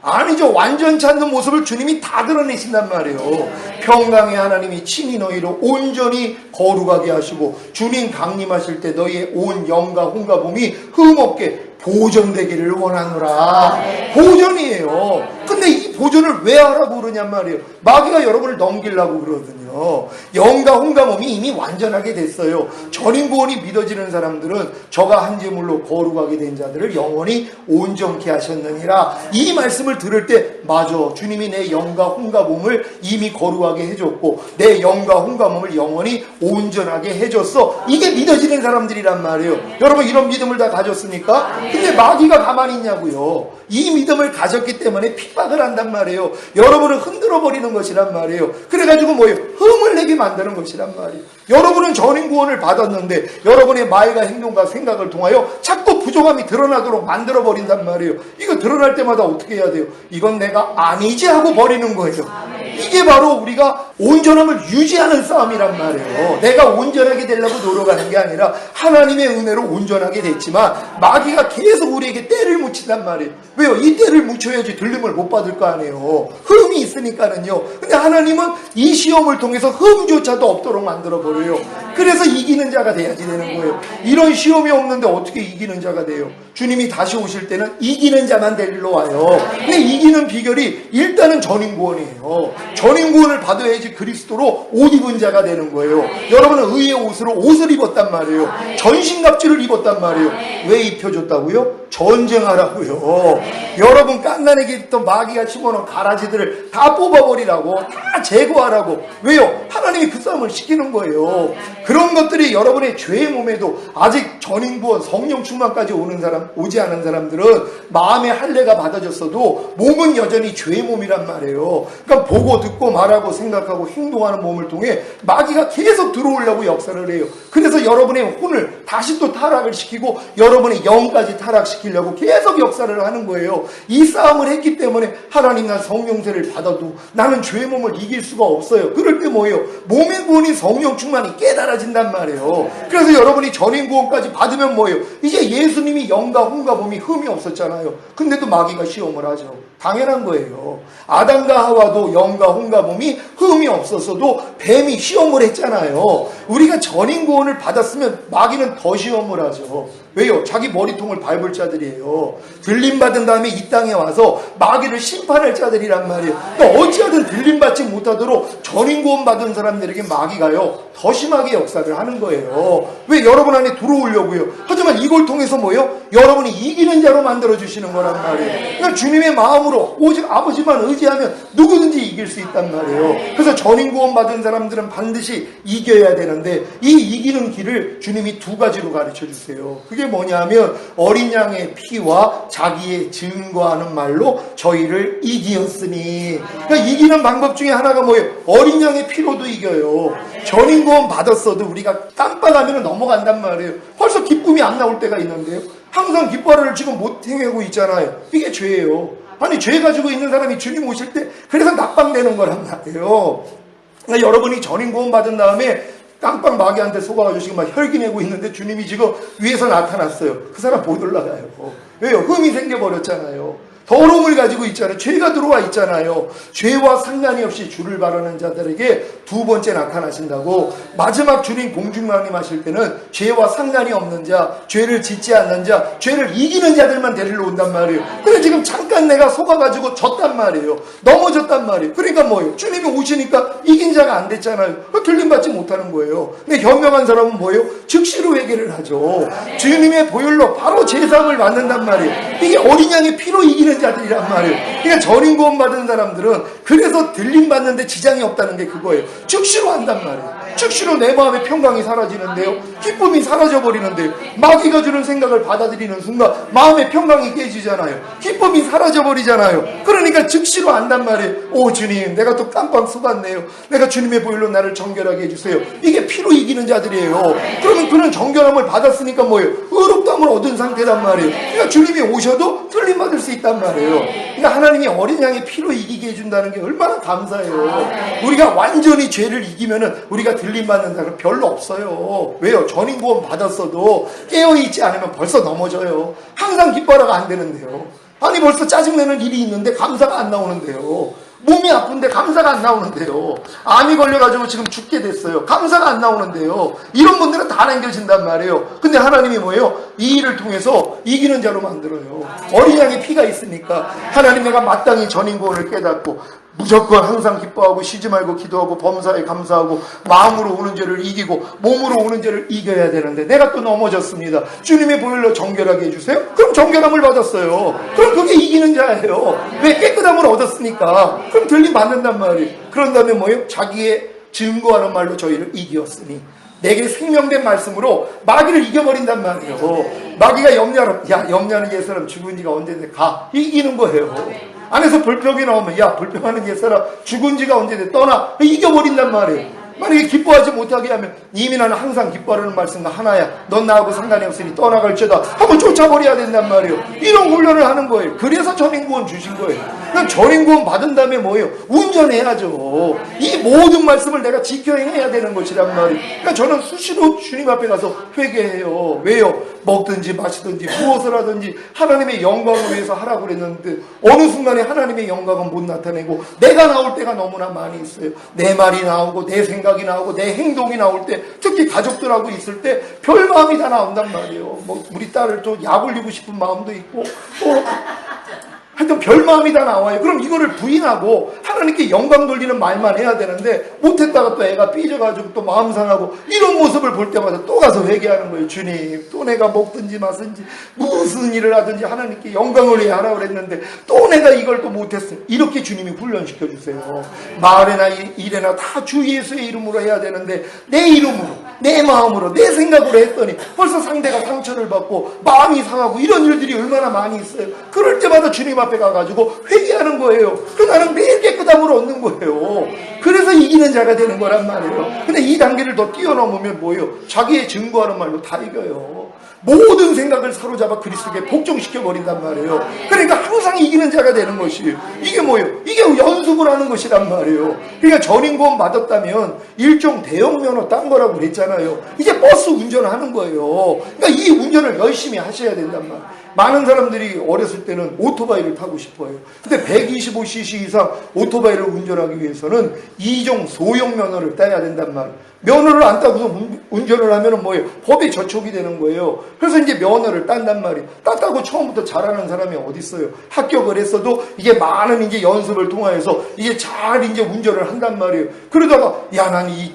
아니죠. 완전치 않는 모습을 주님이 다 드러내신단 말이에요. 평강의 하나님이 친히 너희를 온전히 거룩하게 하시고 주님 강림하실 때 너희의 온 영과 혼과 몸이 흠없게 보존되기를 원하노라. 보존이에요. 근데 이 보존을 왜 하라고 그러냔 말이에요. 마귀가 여러분을 넘기려고 그러거든요. 영과 혼과 몸이 이미 완전하게 됐어요. 전인구원이 믿어지는 사람들은 저가 한 제물로 거룩하게 된 자들을 영원히 온전케 하셨느니라. 이 말씀을 들을 때 맞아, 주님이 내 영과 혼과 몸을 이미 거룩하게 해줬고 내 영과 혼과 몸을 영원히 온전하게 해줬어. 이게 믿어지는 사람들이란 말이에요. 여러분 이런 믿음을 다 가졌습니까? 근데 마귀가 가만히 있냐고요. 이 믿음을 가졌기 때문에 핍박을 한단 말이에요. 여러분을 흔들어 버리는 것이란 말이에요. 그래가지고 뭐예요? 흠을 내게 만드는 것이란 말이에요. 여러분은 전인구원을 받았는데 여러분의 말과 행동과 생각을 통하여 자꾸 부족함이 드러나도록 만들어 버린단 말이에요. 이거 드러날 때마다 어떻게 해야 돼요? 이건 내가 아니지 하고 버리는 거예요. 이게 바로 우리가 온전함을 유지하는 싸움이란 말이에요. 내가 온전하게 되려고 노력하는 게 아니라 하나님의 은혜로 온전하게 됐지만 마귀가 계속 우리에게 때를 묻힌단 말이에요. 왜요? 이 때를 묻혀야지 들림을 못 받을 거 아니에요. 흠이 있으니까는요. 근데 하나님은 이 시험을 통해서 흠조차도 없도록 만들어 버려요. 그래서 이기는 자가 돼야지 되는 거예요. 이런 시험이 없는데 어떻게 이기는 자가 돼요? 주님이 다시 오실 때는 이기는 자만 데리러 와요. 근데 이기는 비결이 일단은 전인구원이에요. 전인구원을 받아야지 그리스도로 옷 입은 자가 되는 거예요. 여러분은 의의 옷으로 옷을 입었단 말이에요. 전신갑주를 입었단 말이에요. 왜 입혀줬다고요? 전쟁하라고요. 여러분 깐난에게 있던 마귀가 집어넣은 가라지들을 다 뽑아버리라고, 다 제거하라고. 왜요? 하나님이 그 싸움을 시키는 거예요. 그런 것들이 여러분의 죄의 몸에도 아직 전인구원 성령 충만까지 오지 않은 사람들은 마음의 할례가 받아졌어도 몸은 여전히 죄의 몸이란 말이에요. 그러니까 보고 듣고 말하고 생각하고 행동하는 몸을 통해 마귀가 계속 들어오려고 역사를 해요. 그래서 여러분의 혼을 다시 또 타락을 시키고 여러분의 영까지 타락시키려고 계속 역사를 하는 거예요. 이 싸움을 했기 때문에 하나님, 난 성령세를 받아도 나는 죄의 몸을 이길 수가 없어요. 그럴 때 뭐예요? 몸의 구원이 성령 충만이 깨달아진단 말이에요. 그래서 여러분이 전인 구원까지 받으면 뭐예요? 이제 예수님이 영과 혼과 몸이 흠이 없었잖아요. 근데도 마귀가 시험을 하죠. 당연한 거예요. 아담과 하와도 영과 혼과 몸이 흠이 없었어도 뱀이 시험을 했잖아요. 우리가 전인 구원을 받았으면 마귀는 더 시험을 하죠. 왜요? 자기 머리통을 밟을 자들이에요. 들림받은 다음에 이 땅에 와서 마귀를 심판할 자들이란 말이에요. 그러니까 어찌하든 들림받지 못하도록 전인구원 받은 사람들에게 마귀가요 더 심하게 역사를 하는 거예요. 왜? 여러분 안에 들어오려고요. 하지만 이걸 통해서 뭐예요? 여러분이 이기는 자로 만들어주시는 거란 말이에요. 그러니까 주님의 마음으로 오직 아버지만 의지하면 누구든지 이길 수 있단 말이에요. 그래서 전인구원 받은 사람들은 반드시 이겨야 되는데 이 이기는 길을 주님이 두 가지로 가르쳐 주세요. 그게 뭐냐면 어린 양의 피와 자기의 증거하는 말로 저희를 이기었으니. 그러니까 이기는 방법 중에 하나가 뭐예요? 어린 양의 피로도 이겨요. 전인구원 받았어도 우리가 깜빡하면 넘어간단 말이에요. 벌써 기쁨이 안 나올 때가 있는데요. 항상 기뻐를 지금 못 행하고 있잖아요. 이게 죄예요. 아니 죄 가지고 있는 사람이 주님 오실 때 그래서 낙방되는 거란 말이에요. 그러니까 여러분이 전인구원 받은 다음에 깜빡 마귀한테 속아가지고 지금 막 혈기 내고 있는데 주님이 지금 위에서 나타났어요. 그 사람 못 올라가요. 왜요? 흠이 생겨버렸잖아요. 더러움을 가지고 있잖아요. 죄가 들어와 있잖아요. 죄와 상관이 없이 주를 바라는 자들에게 두 번째 나타나신다고. 마지막 주님 공중만림 하실 때는 죄와 상관이 없는 자, 죄를 짓지 않는 자, 죄를 이기는 자들만 데리러 온단 말이에요. 근데 지금 잠깐 내가 속아가지고 졌단 말이에요. 넘어졌단 말이에요. 그러니까 뭐예요? 주님이 오시니까 이긴 자가 안 됐잖아요. 들림받지 못하는 거예요. 근데 현명한 사람은 뭐예요? 즉시로 회개를 하죠. 주님의 보혈로 바로 제사함을 받는단 말이에요. 이게 어린 양의 피로 이기는 자들이란 말이에요. 그러니까 전인 구원 받은 사람들은 그래서 들림 받는데 지장이 없다는 게 그거예요. 즉시로 한단 말이에요. 즉시로 내 마음의 평강이 사라지는데요. 기쁨이 사라져 버리는데요. 마귀가 주는 생각을 받아들이는 순간 마음의 평강이 깨지잖아요. 기쁨이 사라져 버리잖아요. 그러니까 즉시로 안단 말이에요. 오 주님, 내가 또 깜빡 속았네요. 내가 주님의 보혈로 나를 정결하게 해주세요. 이게 피로 이기는 자들이에요. 그러면 그는 정결함을 받았으니까 뭐예요? 의롭다함을 얻은 상태란 말이에요. 그러니까 주님이 오셔도 틀림 받을 수 있단 말이에요. 그러니까 하나님이 어린 양의 피로 이기게 해준다는 게 얼마나 감사해요. 우리가 완전히 죄를 이기면은 우리가 들림 받는 자는 별로 없어요. 왜요? 전인구원 받았어도 깨어있지 않으면 벌써 넘어져요. 항상 기뻐라가 안 되는데요. 아니 벌써 짜증내는 일이 있는데 감사가 안 나오는데요. 몸이 아픈데 감사가 안 나오는데요. 암이 걸려가지고 지금 죽게 됐어요. 감사가 안 나오는데요. 이런 분들은 다 남겨진단 말이에요. 근데 하나님이 뭐예요? 이 일을 통해서 이기는 자로 만들어요. 어린 양의 피가 있으니까 하나님 내가 마땅히 전인구원을 깨닫고 무조건 항상 기뻐하고 쉬지 말고 기도하고 범사에 감사하고 마음으로 오는 죄를 이기고 몸으로 오는 죄를 이겨야 되는데 내가 또 넘어졌습니다. 주님의 보혈로 정결하게 해주세요. 그럼 정결함을 받았어요. 그럼 그게 이기는 자예요. 왜? 깨끗함을 얻었으니까. 그럼 들림 받는단 말이에요. 그런 다음에 뭐예요? 자기의 증거하는 말로 저희를 이기었으니 내게 생명된 말씀으로 마귀를 이겨버린단 말이에요. 마귀가 염려하는 옛사람 죽은 지가 언제인데 가. 이기는 거예요. 안에서 불평이 나오면 야 불평하는 옛사람 죽은 지가 언제인데 떠나. 이겨버린단 말이에요. 만약에 기뻐하지 못하게 하면 이미 나는 항상 기뻐하는 말씀과 하나야. 넌 나하고 상관이 없으니 떠나갈지어다. 한번 쫓아버려야 된단 말이에요. 이런 훈련을 하는 거예요. 그래서 전인구원 주신 거예요. 그럼 전인구원 받은 다음에 뭐예요? 운전해야죠. 이 모든 말씀을 내가 지켜 행해야 되는 것이란 말이에요. 그러니까 저는 수시로 주님 앞에 가서 회개해요. 왜요? 먹든지 마시든지 무엇을 하든지 하나님의 영광을 위해서 하라고 그랬는데 어느 순간에 하나님의 영광은 못 나타내고 내가 나올 때가 너무나 많이 있어요. 내 말이 나오고 내 생각이 나오고 내 행동이 나올 때 특히 가족들하고 있을 때 별 마음이 다 나온단 말이에요. 뭐 우리 딸을 또 약올리고 싶은 마음도 있고 또 하여튼 별 마음이 다 나와요. 그럼 이거를 부인하고 하나님께 영광 돌리는 말만 해야 되는데 못했다가 또 애가 삐져가지고 또 마음 상하고 이런 모습을 볼 때마다 또 가서 회개하는 거예요. 주님 또 내가 먹든지 마든지 무슨 일을 하든지 하나님께 영광을 위해 하라고 그랬는데 또 내가 이걸 또 못했어요. 이렇게 주님이 훈련시켜 주세요. 말에나 일에나 다 주 예수의 이름으로 해야 되는데 내 이름으로 내 마음으로 내 생각으로 했더니 벌써 상대가 상처를 받고 마음이 상하고 이런 일들이 얼마나 많이 있어요. 그럴 때마다 주님 앞에 가가지고 회개하는 거예요. 그 나는 매일 깨끗함을 얻는 거예요. 그래서 이기는 자가 되는 거란 말이에요. 근데 이 단계를 더 뛰어넘으면 뭐예요? 자기의 증거하는 말로 다 이겨요. 모든 생각을 사로잡아 그리스도께 복종시켜 버린단 말이에요. 그러니까 항상 이기는 자가 되는 것이에요. 이게 뭐예요? 이게 연습을 하는 것이란 말이에요. 그러니까 전인구원 받았다면 일종 대형 면허 딴 거라고 그랬잖아요. 이제 버스 운전을 하는 거예요. 그러니까 이 운전을 열심히 하셔야 된단 말이에요. 많은 사람들이 어렸을 때는 오토바이를 타고 싶어요. 근데 125cc 이상 오토바이를 운전하기 위해서는 2종 소형 면허를 따야 된단 말이에요. 면허를 안 따고서 운전을 하면 뭐예요? 법에 저촉이 되는 거예요. 그래서 이제 면허를 딴단 말이에요. 땄다고 처음부터 잘하는 사람이 어디 있어요? 합격을 했어도 이게 많은 이제 연습을 통해서 이게 잘 이제 운전을 한단 말이에요. 그러다가 야, 난 이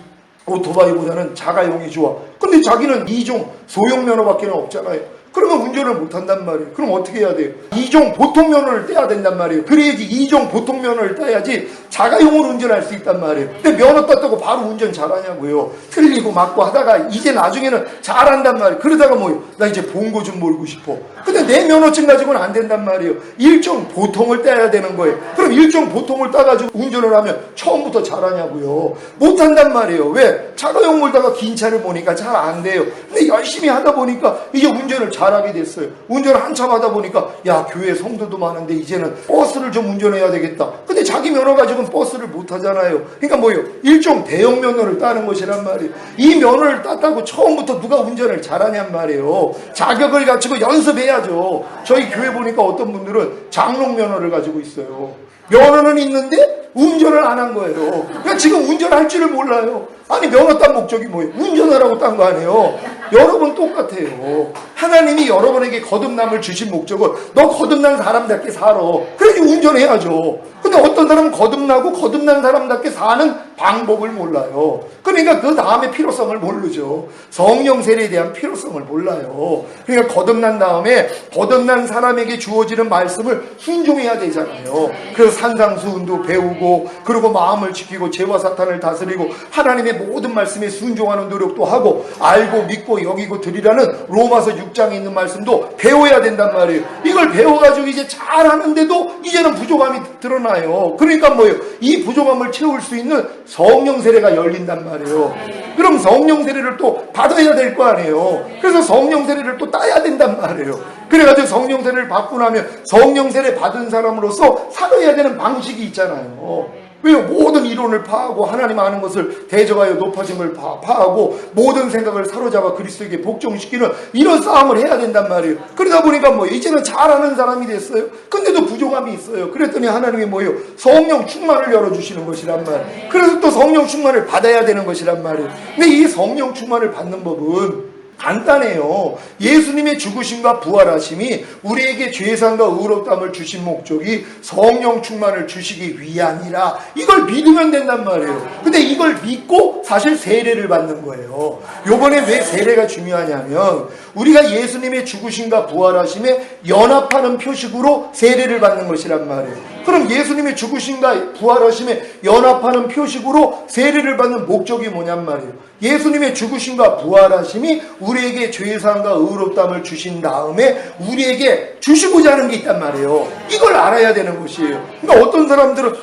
오토바이보다는 자가용이 좋아. 근데 자기는 2종 소형 면허밖에 없잖아요. 그러면 운전을 못한단 말이에요. 그럼 어떻게 해야 돼요? 2종 보통 면허를 떼야 된단 말이에요. 그래야지 2종 보통 면허를 따야지 자가용으로 운전할 수 있단 말이에요. 근데 면허 땄다고 바로 운전 잘하냐고요. 틀리고 맞고 하다가 이제 나중에는 잘한단 말이에요. 그러다가 뭐예요? 나 이제 본고 좀 몰고 싶어. 근데 내 면허증 가지고는 안 된단 말이에요. 1종 보통을 따야 되는 거예요. 그럼 1종 보통을 따가지고 운전을 하면 처음부터 잘하냐고요. 못한단 말이에요. 왜? 자가용 몰다가 긴 차를 보니까 잘 안 돼요. 근데 열심히 하다 보니까 이제 운전을 잘하게 됐어요. 운전을 한참 하다 보니까 야, 교회 성도도 많은데 이제는 버스를 좀 운전해야 되겠다. 근데 자기 면허 가지고는 버스를 못 하잖아요. 그러니까 뭐예요? 일종 대형 면허를 따는 것이란 말이에요. 이 면허를 땄다고 처음부터 누가 운전을 잘하냔 말이에요. 자격을 갖추고 연습해야죠. 저희 교회 보니까 어떤 분들은 장롱 면허를 가지고 있어요. 면허는 있는데 운전을 안 한 거예요. 그러니까 지금 운전할 줄을 몰라요. 아니 면허 딴 목적이 뭐예요? 운전하라고 딴 거 아니에요. 여러분 똑같아요. 하나님이 여러분에게 거듭남을 주신 목적은 너 거듭난 사람답게 살아. 그러니 운전해야죠. 근데 어떤 사람은 거듭나고 거듭난 사람답게 사는 방법을 몰라요. 그러니까 그 다음에 필요성을 모르죠. 성령 세례에 대한 필요성을 몰라요. 그러니까 거듭난 다음에 거듭난 사람에게 주어지는 말씀을 순종해야 되잖아요. 그래서 산상수훈도 배우고 그리고 마음을 지키고 죄와 사탄을 다스리고 하나님의 모든 말씀에 순종하는 노력도 하고 알고 믿고 여기고 드리라는 로마서 6장에 있는 말씀도 배워야 된단 말이에요. 이걸 배워가지고 이제 잘하는데도 이제는 부족함이 드러나요. 그러니까 뭐예요? 이 부족함을 채울 수 있는 성령 세례가 열린단 말이에요. 그럼 성령 세례를 또 받아야 될 거 아니에요. 그래서 성령 세례를 또 따야 된단 말이에요. 그래가지고 성령 세례를 받고 나면 성령 세례 받은 사람으로서 살아야 되는 방식이 있잖아요. 왜요? 모든 이론을 파하고 하나님 아는 것을 대적하여 높아짐을 파하고 모든 생각을 사로잡아 그리스도에게 복종시키는 이런 싸움을 해야 된단 말이에요. 그러다 보니까 뭐예요? 이제는 잘하는 사람이 됐어요. 근데도 부족함이 있어요. 그랬더니 하나님이 뭐예요? 성령 충만을 열어주시는 것이란 말이에요. 그래서 또 성령 충만을 받아야 되는 것이란 말이에요. 근데 이 성령 충만을 받는 법은 간단해요. 예수님의 죽으심과 부활하심이 우리에게 죄사함과 의롭다함을 주신 목적이 성령 충만을 주시기 위함이라 이걸 믿으면 된단 말이에요. 근데 이걸 믿고 사실 세례를 받는 거예요. 요번에 왜 세례가 중요하냐면 우리가 예수님의 죽으심과 부활하심에 연합하는 표식으로 세례를 받는 것이란 말이에요. 그럼 예수님의 죽으심과 부활하심에 연합하는 표식으로 세례를 받는 목적이 뭐냔 말이에요. 예수님의 죽으심과 부활하심이 우리에게 죄사함과 의롭다함을 주신 다음에 우리에게 주시고자 하는 게 있단 말이에요. 이걸 알아야 되는 것이에요. 그러니까 어떤 사람들은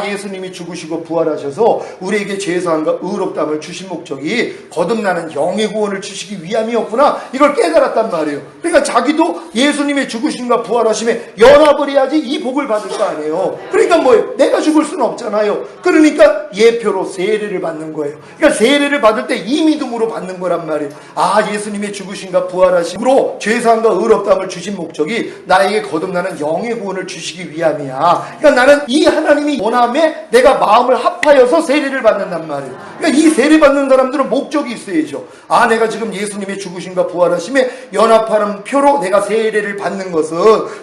예수님이 죽으시고 부활하셔서 우리에게 죄사함과 의롭다함을 주신 목적이 거듭나는 영의 구원을 주시기 위함이었구나, 이걸 깨달았단 말이에요. 그러니까 자기도 예수님의 죽으심과 부활하심에 연합을 해야지 이 복을 받을 거 아니에요. 그러니까 뭐예요? 내가 죽을 수는 없잖아요. 그러니까 예표로 세례를 받는 거예요. 그러니까 세례를 받을 때 이 믿음으로 받는 거란 말이에요. 예수님의 죽으심과 부활하심으로 죄사함과 의롭다함을 주신 목적이 나에게 거듭나는 영의 구원을 주시기 위함이야. 그러니까 나는 이 하나님이 원함에 내가 마음을 합하여서 세례를 받는단 말이에요. 그러니까 이 세례 받는 사람들은 목적이 있어야죠. 내가 지금 예수님의 죽으심과 부활하심에 연합하는 표로 내가 세례를 받는 것은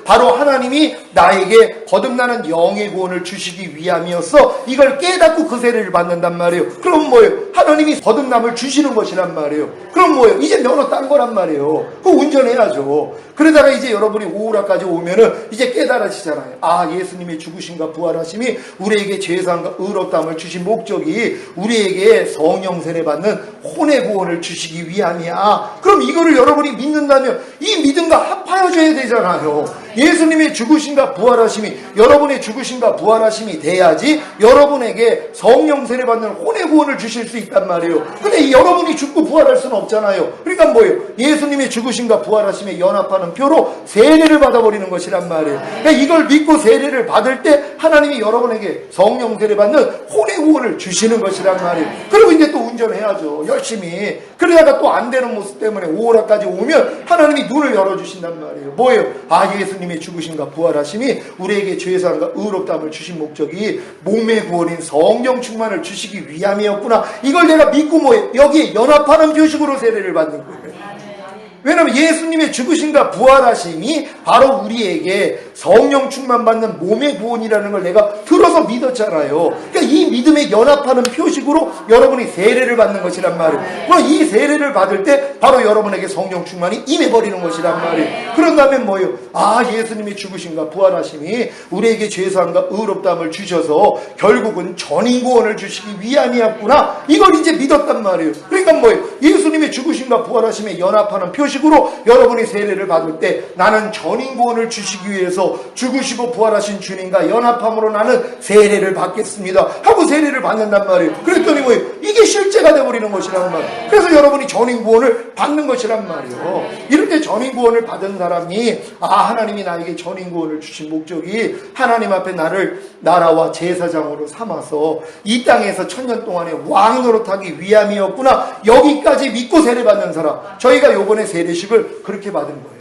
바로 하나님이 나에게 거듭나는 영의 구원을 주시기 위함이었어. 이걸 깨닫고 그 세례를 받는단 말이에요. 그럼 뭐예요? 하나님이 거듭남을 주시는 것이란 말이에요. 그럼 뭐예요? 이제 면허 딴 거란 말이에요. 그거 운전해야죠. 그러다가 이제 여러분이 오후라까지 오면은 이제 깨달아지잖아요. 예수님의 죽으심과 부활하심이 우리에게 죄사함과 의롭다함을 주신 목적이 우리에게 성령 세례 받는 혼의 구원을 주시기 위함이야. 그럼 이거를 여러분이 믿는다면 이 믿음과 합하여져야 되잖아요. 예수님의 죽으심과 부활하심이 여러분의 죽으심과 부활하심이 돼야지 여러분에게 성령 세례 받는 혼의 구원을 주실 수 있단 말이에요. 근데 여러분이 죽고 부활할 수는 없잖아요. 그러니까 뭐예요? 예수님의 죽으심과 부활하심에 연합하는 표로 세례를 받아버리는 것이란 말이에요. 그러니까 이걸 믿고 세례를 받을 때 하나님이 여러분에게 성령 세례 받는 혼의 구원을 주시는 것이란 말이에요. 그리고 이제 또 운전해야죠. 열심히. 그러다가 또 안 되는 모습 때문에 오후라까지 오면 하나님이 눈을 열어주신단 말이에요. 뭐예요? 예수님의 죽으심과 부활하심이 우리에게 죄사함과 의롭다함을 주신 목적이 몸의 구원인 성령 충만을 주시기 위함이었구나. 이걸 내가 믿고 뭐예요? 여기에 연합하는 표식으로 세례를 받는 거예요. 왜냐하면 예수님의 죽으심과 부활하심이 바로 우리에게 성령 충만 받는 몸의 구원이라는 걸 내가 들어서 믿었잖아요. 그러니까 이 믿음에 연합하는 표식으로 여러분이 세례를 받는 것이란 말이에요. 그럼 이 세례를 받을 때 바로 여러분에게 성령 충만이 임해버리는 것이란 말이에요. 그런다면 뭐예요? 예수님의 죽으심과 부활하심이 우리에게 죄사함과 의롭다함을 주셔서 결국은 전인 구원을 주시기 위함이었구나. 이걸 이제 믿었단 말이에요. 그러니까 뭐예요? 예수님의 죽으심과 부활하심에 연합하는 표식으로 여러분이 세례를 받을 때 나는 전인 구원을 주시기 위해서 죽으시고 부활하신 주님과 연합함으로 나는 세례를 받겠습니다 하고 세례를 받는단 말이에요. 그랬더니 뭐예요? 이게 실제가 되어버리는 것이란 말이에요. 그래서 여러분이 전인 구원을 받는 것이란 말이에요. 이럴 때 전인 구원을 받은 사람이 하나님이 나에게 전인 구원을 주신 목적이 하나님 앞에 나를 나라와 제사장으로 삼아서 이 땅에서 천년 동안에 왕 노릇하기 위함이었구나. 여기까지 믿고 세례 받는 사람, 저희가 요번에 세례식을 그렇게 받은 거예요.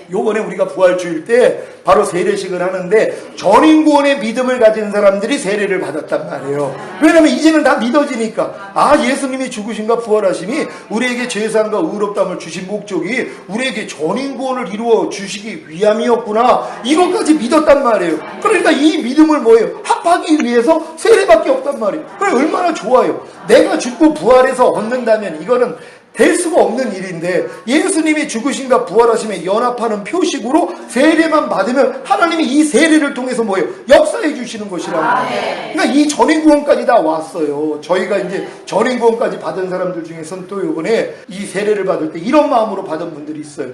요번에 우리가 부활주일 때 바로 세례식을 하는데 전인구원의 믿음을 가진 사람들이 세례를 받았단 말이에요. 왜냐면 이제는 다 믿어지니까 예수님이 죽으심과 부활하심이 우리에게 죄사함과 의롭다함을 주신 목적이 우리에게 전인구원을 이루어 주시기 위함이었구나. 이것까지 믿었단 말이에요. 그러니까 이 믿음을 뭐예요? 합하기 위해서 세례밖에 없단 말이에요. 그래 얼마나 좋아요. 내가 죽고 부활해서 얻는다면 이거는 될 수가 없는 일인데 예수님이 죽으심과 부활하심에 연합하는 표식으로 세례만 받으면 하나님이 이 세례를 통해서 뭐예요? 역사해 주시는 것이라는 거예요. 그러니까 이 전인구원까지 다 왔어요. 저희가 이제 전인구원까지 받은 사람들 중에서는 또 이번에 이 세례를 받을 때 이런 마음으로 받은 분들이 있어요.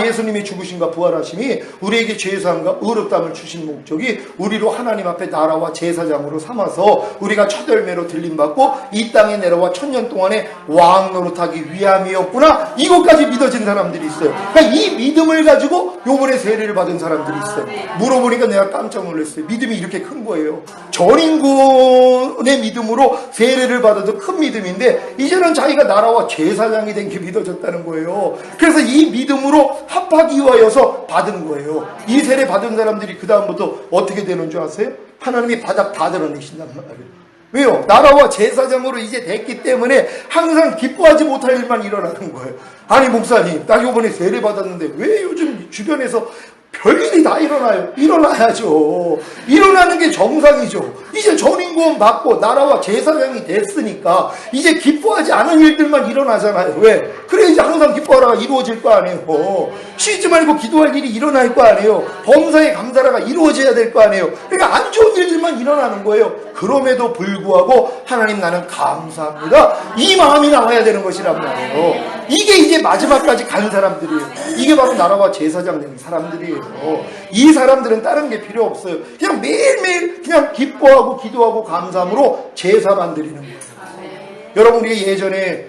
예수님이 죽으심과 부활하심이 우리에게 죄사함과 의롭다함을 주신 목적이 우리로 하나님 앞에 나라와 제사장으로 삼아서 우리가 첫 열매로 들림받고 이 땅에 내려와 천년 동안에 왕 노릇하기 위함 말미암이었구나, 이것까지 믿어진 사람들이 있어요. 그러니까 이 믿음을 가지고 요번에 세례를 받은 사람들이 있어요. 물어보니까 내가 깜짝 놀랐어요. 믿음이 이렇게 큰 거예요. 전인권의 믿음으로 세례를 받아도 큰 믿음인데 이제는 자기가 나라와 제사장이 된 게 믿어졌다는 거예요. 그래서 이 믿음으로 합하기 위하여서 받은 거예요. 이 세례 받은 사람들이 그 다음부터 어떻게 되는 줄 아세요? 하나님이 바닥 다 드러내신단 말이에요. 왜요? 나라와 제사장으로 이제 됐기 때문에 항상 기뻐하지 못할 일만 일어나는 거예요. 아니 목사님, 나 이번에 세례 받았는데 왜 요즘 주변에서 별일이 다 일어나요? 일어나야죠. 일어나는 게 정상이죠. 이제 전인구원 받고 나라와 제사장이 됐으니까 이제 기뻐하지 않은 일들만 일어나잖아요. 왜? 그래 이제 항상 기뻐하라가 이루어질 거 아니에요. 쉬지 말고 기도할 일이 일어날 거 아니에요. 범사에 감사라가 이루어져야 될 거 아니에요. 그러니까 안 좋은 일들만 일어나는 거예요. 그럼에도 불구하고 하나님 나는 감사합니다, 이 마음이 나와야 되는 것이란 말이에요. 이게 이제 마지막까지 간 사람들이에요. 이게 바로 나라와 제사장 된 사람들이에요. 이 사람들은 다른 게 필요 없어요. 그냥 매일매일 그냥 기뻐하고 기도하고 감사함으로 제사만 드리는 거예요. 여러분, 우리 예전에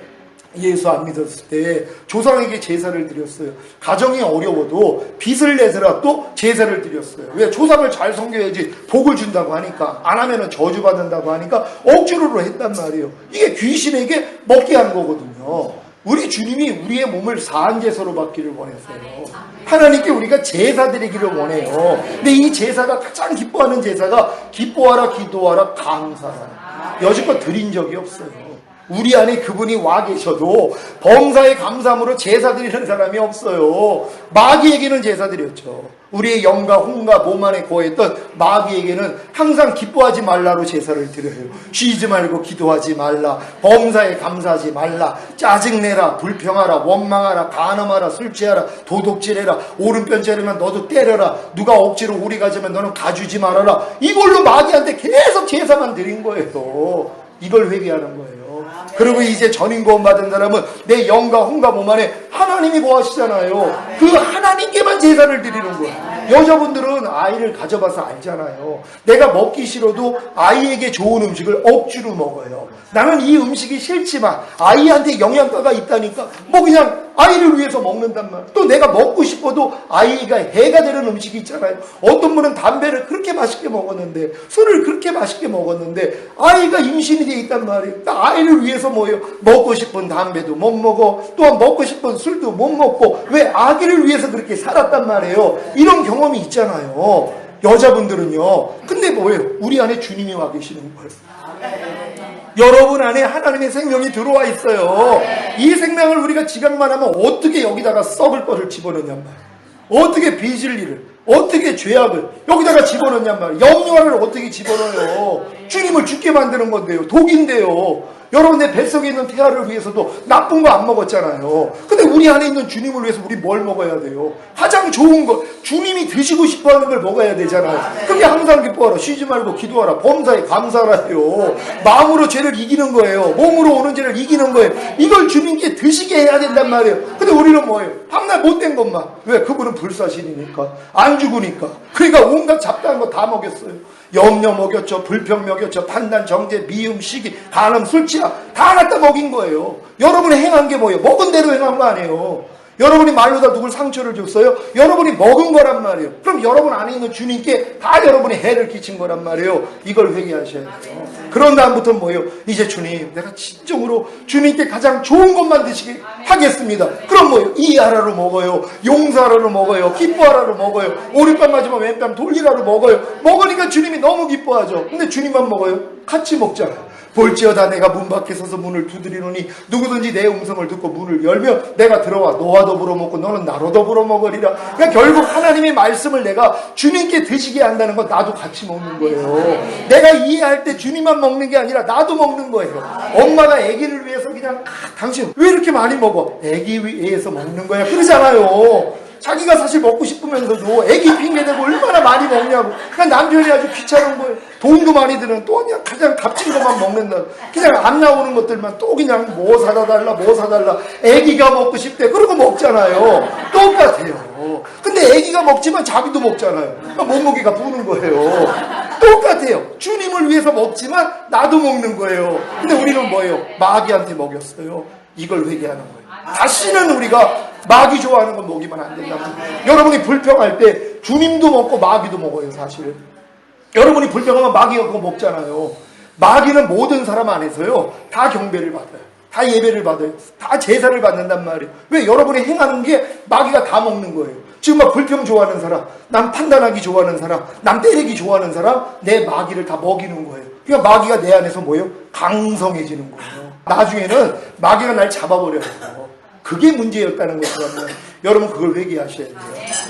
예수 안 믿었을 때 조상에게 제사를 드렸어요. 가정이 어려워도 빚을 내서라 또 제사를 드렸어요. 왜? 조상을 잘 섬겨야지 복을 준다고 하니까, 안 하면은 저주받는다고 하니까 억지로 했단 말이에요. 이게 귀신에게 먹게 한 거거든요. 우리 주님이 우리의 몸을 사한제사로 받기를 원했어요. 하나님께 우리가 제사 드리기를 원해요. 근데 이 제사가 가장 기뻐하는 제사가 기뻐하라, 기도하라, 감사하라. 여지껏 드린 적이 없어요. 우리 안에 그분이 와 계셔도 범사에 감사함으로 제사 드리는 사람이 없어요. 마귀에게는 제사 드렸죠. 우리의 영과 혼과 몸 안에 거했던 마귀에게는 항상 기뻐하지 말라로 제사를 드려요. 쉬지 말고 기도하지 말라, 범사에 감사하지 말라, 짜증내라, 불평하라, 원망하라, 간음하라, 술 취하라, 도둑질해라, 오른편 자르면 너도 때려라, 누가 억지로 오리 가지면 너는 가주지 말아라. 이걸로 마귀한테 계속 제사만 드린 거예요. 이걸 회개하는 거예요. 그리고 이제 전인구원 받은 사람은 내 영과 혼과 몸 안에 하나님이 거하시잖아요. 그 하나님께만 제사를 드리는 거예요. 여자분들은 아이를 가져봐서 알잖아요. 내가 먹기 싫어도 아이에게 좋은 음식을 억지로 먹어요. 나는 이 음식이 싫지만 아이한테 영양가가 있다니까 뭐 그냥 아이를 위해서 먹는단 말이에요. 또 내가 먹고 싶어도 아이가 해가 되는 음식이 있잖아요. 어떤 분은 담배를 그렇게 맛있게 먹었는데, 술을 그렇게 맛있게 먹었는데 아이가 임신이 돼 있단 말이에요. 아이를 위해서 뭐예요? 먹고 싶은 담배도 못 먹어, 또한 먹고 싶은 술도 못 먹고, 왜? 아기를 위해서 그렇게 살았단 말이에요. 이런 경험이 있잖아요. 여자분들은요. 근데 뭐예요? 우리 안에 주님이 와 계시는 거예요. 여러분 안에 하나님의 생명이 들어와 있어요. 이 생명을 우리가 지각만 하면 어떻게 여기다가 썩을 것을 집어넣냔 말이에요. 어떻게 빚을 일을, 어떻게 죄악을 여기다가 집어넣냔 말이에요. 염려를 어떻게 집어넣어요. 주님을 죽게 만드는 건데요. 독인데요. 여러분, 내 뱃속에 있는 태아를 위해서도 나쁜 거 안 먹었잖아요. 근데 우리 안에 있는 주님을 위해서 우리 뭘 먹어야 돼요? 가장 좋은 거, 주님이 드시고 싶어하는 걸 먹어야 되잖아요. 그게 항상 기뻐하라, 쉬지 말고 기도하라, 범사에 감사하라요. 마음으로 죄를 이기는 거예요. 몸으로 오는 죄를 이기는 거예요. 이걸 주님께 드시게 해야 된단 말이에요. 근데 우리는 뭐예요? 항상 못된 것만. 왜? 그분은 불사신이니까, 안 죽으니까. 그러니까 온갖 잡다한 거 다 먹였어요. 염려 먹였죠. 불평 먹였죠. 판단, 정죄, 미움, 시기, 간음, 술 취하 다 갖다 먹인 거예요. 여러분이 행한 게 뭐예요? 먹은 대로 행한 거 아니에요. 여러분이 말로 다 누굴 상처를 줬어요? 여러분이 먹은 거란 말이에요. 그럼 여러분 안에 있는 주님께 다 여러분이 해를 끼친 거란 말이에요. 이걸 회개하셔야 돼요. 그런 다음부터는 뭐예요? 이제 주님, 내가 진정으로 주님께 가장 좋은 것만 드시게 하겠습니다. 그럼 뭐예요? 이해하라로 먹어요. 용서하라로 먹어요. 기뻐하라로 먹어요. 오른뺨 맞으면 왼뺨 돌리라로 먹어요. 먹으니까 주님이 너무 기뻐하죠. 근데 주님만 먹어요? 같이 먹잖아요. 볼지어다 내가 문 밖에 서서 문을 두드리노니 누구든지 내 음성을 듣고 문을 열면 내가 들어와 너와 더불어 먹고 너는 나로 더불어 먹으리라. 그러니까 결국 하나님의 말씀을 내가 주님께 드시게 한다는 건 나도 같이 먹는 거예요. 내가 이해할 때 주님만 먹는 게 아니라 나도 먹는 거예요. 엄마가 아기를 위해서 그냥 당신 왜 이렇게 많이 먹어? 아기 위해서 먹는 거야 그러잖아요. 자기가 사실 먹고 싶으면서도 애기 핑계대고 얼마나 많이 먹냐고. 그냥 남편이 아주 귀찮은 거예요. 돈도 많이 드는 또 그냥 가장 값진 것만 먹는다. 그냥 안 나오는 것들만 또 그냥 뭐 사다 달라 뭐 사달라. 애기가 먹고 싶대. 그러고 먹잖아요. 똑같아요. 근데 애기가 먹지만 자기도 먹잖아요. 그러니까 몸무게가 부는 거예요. 똑같아요. 주님을 위해서 먹지만 나도 먹는 거예요. 근데 우리는 뭐예요? 마귀한테 먹였어요. 이걸 회개하는 거예요. 다시는 우리가 마귀 좋아하는 거 먹이면 안 된다고. 여러분이 불평할 때 주님도 먹고 마귀도 먹어요, 사실은. 여러분이 불평하면 마귀가 그거 먹잖아요. 마귀는 모든 사람 안에서요, 다 경배를 받아요. 다 예배를 받아요. 다 제사를 받는단 말이에요. 왜? 여러분이 행하는 게 마귀가 다 먹는 거예요. 지금 막 불평 좋아하는 사람, 남 판단하기 좋아하는 사람, 남 때리기 좋아하는 사람, 내 마귀를 다 먹이는 거예요. 그러니까 마귀가 내 안에서 뭐예요? 강성해지는 거예요. 나중에는 마귀가 날 잡아버려요. 그게 문제였다는 것이라면 여러분 그걸 회개하셔야 돼요.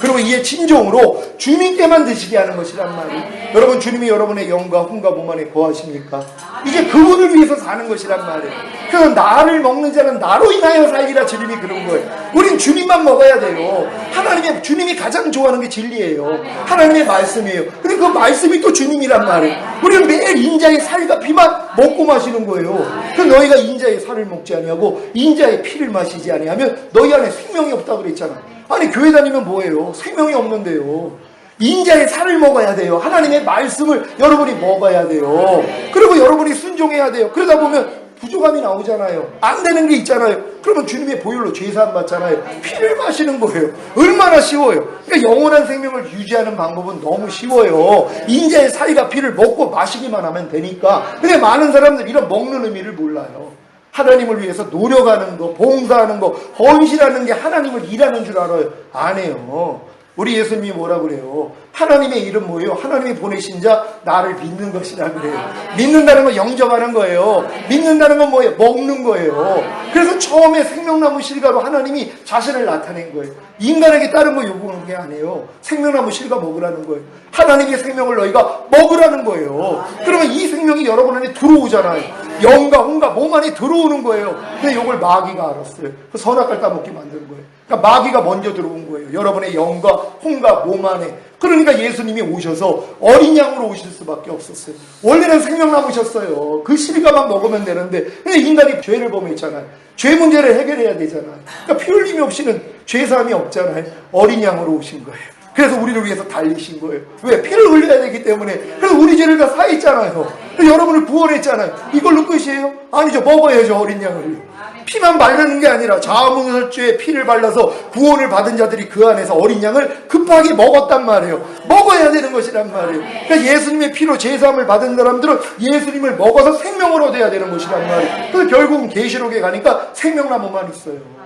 그리고 이에 진정으로 주님께만 드시게 하는 것이란 말이에요. 여러분 주님이 여러분의 영과 혼과 몸 안에 거하십니까? 이제 그분을 위해서 사는 것이란 말이에요. 그래서 나를 먹는 자는 나로 인하여 살리라 주님이 그런 거예요. 우린 주님만 먹어야 돼요. 하나님의 주님이 가장 좋아하는 게 진리예요. 하나님의 말씀이에요. 근데 그 말씀이 또 주님이란 말이에요. 우리는 매일 인자의 살과 피만 먹고 마시는 거예요. 그 너희가 인자의 살을 먹지 아니하고 인자의 피를 마시지 아니하면 너희 안에 생명이 없다고 그랬잖아. 아니 교회 다니면 뭐예요? 생명이 없는데요. 인자의 살을 먹어야 돼요. 하나님의 말씀을 여러분이 먹어야 돼요. 그리고 여러분이 순종해야 돼요. 그러다 보면 부족함이 나오잖아요. 안 되는 게 있잖아요. 그러면 주님의 보혈로 죄사함 받잖아요. 피를 마시는 거예요. 얼마나 쉬워요. 그러니까 영원한 생명을 유지하는 방법은 너무 쉬워요. 인자의 살과 피를 먹고 마시기만 하면 되니까. 근데 많은 사람들 이런 먹는 의미를 몰라요. 하나님을 위해서 노력하는 거, 봉사하는 거, 헌신하는 게 하나님을 일하는 줄 알아요. 안 해요. 우리 예수님이 뭐라 그래요? 하나님의 이름 뭐예요? 하나님이 보내신 자 나를 믿는 것이라 그래요. 믿는다는 건 영접하는 거예요. 믿는다는 건 뭐예요? 먹는 거예요. 그래서 처음에 생명나무 실과로 하나님이 자신을 나타낸 거예요. 인간에게 다른 거 요구하는 게 아니에요. 생명나무 실과 먹으라는 거예요. 하나님의 생명을 너희가 먹으라는 거예요. 그러면 이 생명이 여러분 안에 들어오잖아요. 영과 혼과 몸 안에 들어오는 거예요. 근데 이걸 마귀가 알았어요. 그 선악과를 따먹게 만든 거예요. 그러니까 마귀가 먼저 들어온 거예요. 여러분의 영과 혼과 몸 안에. 그러니까 예수님이 오셔서 어린 양으로 오실 수밖에 없었어요. 원래는 생명나무셨어요. 그 실과만 먹으면 되는데, 근데 인간이 죄를 범했잖아요. 죄 문제를 해결해야 되잖아요. 그러니까 피 흘림이 없이는 죄사함이 없잖아요. 어린 양으로 오신 거예요. 그래서 우리를 위해서 달리신 거예요. 왜? 피를 흘려야 되기 때문에. 그래서 우리 죄를 다 사했잖아요. 여러분을 구원했잖아요. 이걸로 끝이에요? 아니죠. 먹어야죠, 어린 양을요. 피만 바르는 게 아니라 자문설주에 피를 발라서 구원을 받은 자들이 그 안에서 어린 양을 급하게 먹었단 말이에요. 먹어야 되는 것이란 말이에요. 그러니까 예수님의 피로 제사함을 받은 사람들은 예수님을 먹어서 생명을 얻어야 되는 것이란 말이에요. 그래서 결국은 계시록에 가니까 생명나무만 있어요.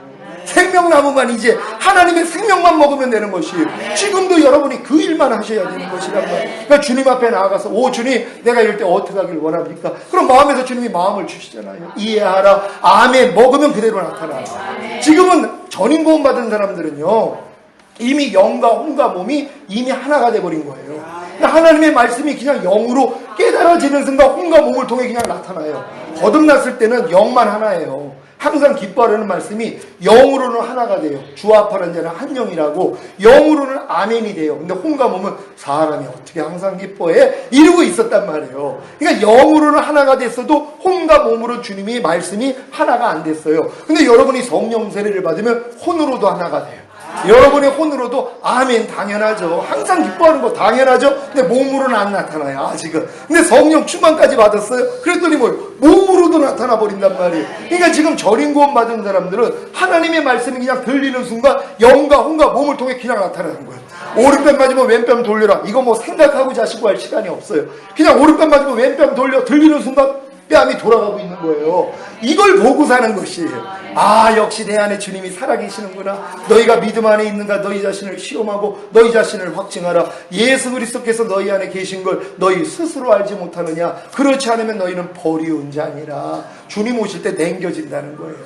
생명나무만, 이제 하나님의 생명만 먹으면 되는 것이에요. 지금도 여러분이 그 일만 하셔야 되는 것이란 말이에요. 그러니까 주님 앞에 나아가서 오 주님 내가 이럴 때 어떻게 하길 원합니까? 그럼 마음에서 주님이 마음을 주시잖아요. 이해하라. 아멘. 먹으면 그대로 나타나요. 지금은 전인 구원 받은 사람들은요 이미 영과 혼과 몸이 이미 하나가 돼버린 거예요. 그러니까 하나님의 말씀이 그냥 영으로 깨달아지는 순간 혼과 몸을 통해 그냥 나타나요. 거듭났을 때는 영만 하나예요. 항상 기뻐하라는 말씀이 영으로는 하나가 돼요. 주합하는 자는 한 영이라고. 영으로는 아멘이 돼요. 근데 혼과 몸은 사람이 어떻게 항상 기뻐해? 이러고 있었단 말이에요. 그러니까 영으로는 하나가 됐어도 혼과 몸으로 주님이 말씀이 하나가 안 됐어요. 근데 여러분이 성령 세례를 받으면 혼으로도 하나가 돼요. 여러분의 혼으로도 아멘 당연하죠. 항상 기뻐하는 거 당연하죠. 근데 몸으로는 안 나타나요 아직은. 근데 성령 충만까지 받았어요. 그랬더니 뭐 몸으로도 나타나 버린단 말이에요. 그러니까 지금 절인 구원 받은 사람들은 하나님의 말씀이 그냥 들리는 순간 영과 혼과 몸을 통해 그냥 나타나는 거예요. 오른뺨 맞으면 왼뺨 돌려라. 이거 뭐 생각하고 자시고 할 시간이 없어요. 그냥 오른뺨 맞으면 왼뺨 돌려. 들리는 순간 뺨이 돌아가고 있는 거예요. 이걸 보고 사는 것이에요. 아 역시 내 안에 주님이 살아계시는구나. 너희가 믿음 안에 있는가 너희 자신을 시험하고 너희 자신을 확증하라. 예수 그리스도께서 너희 안에 계신 걸 너희 스스로 알지 못하느냐. 그렇지 않으면 너희는 버리운 자니라. 주님 오실 때 남겨진다는 거예요.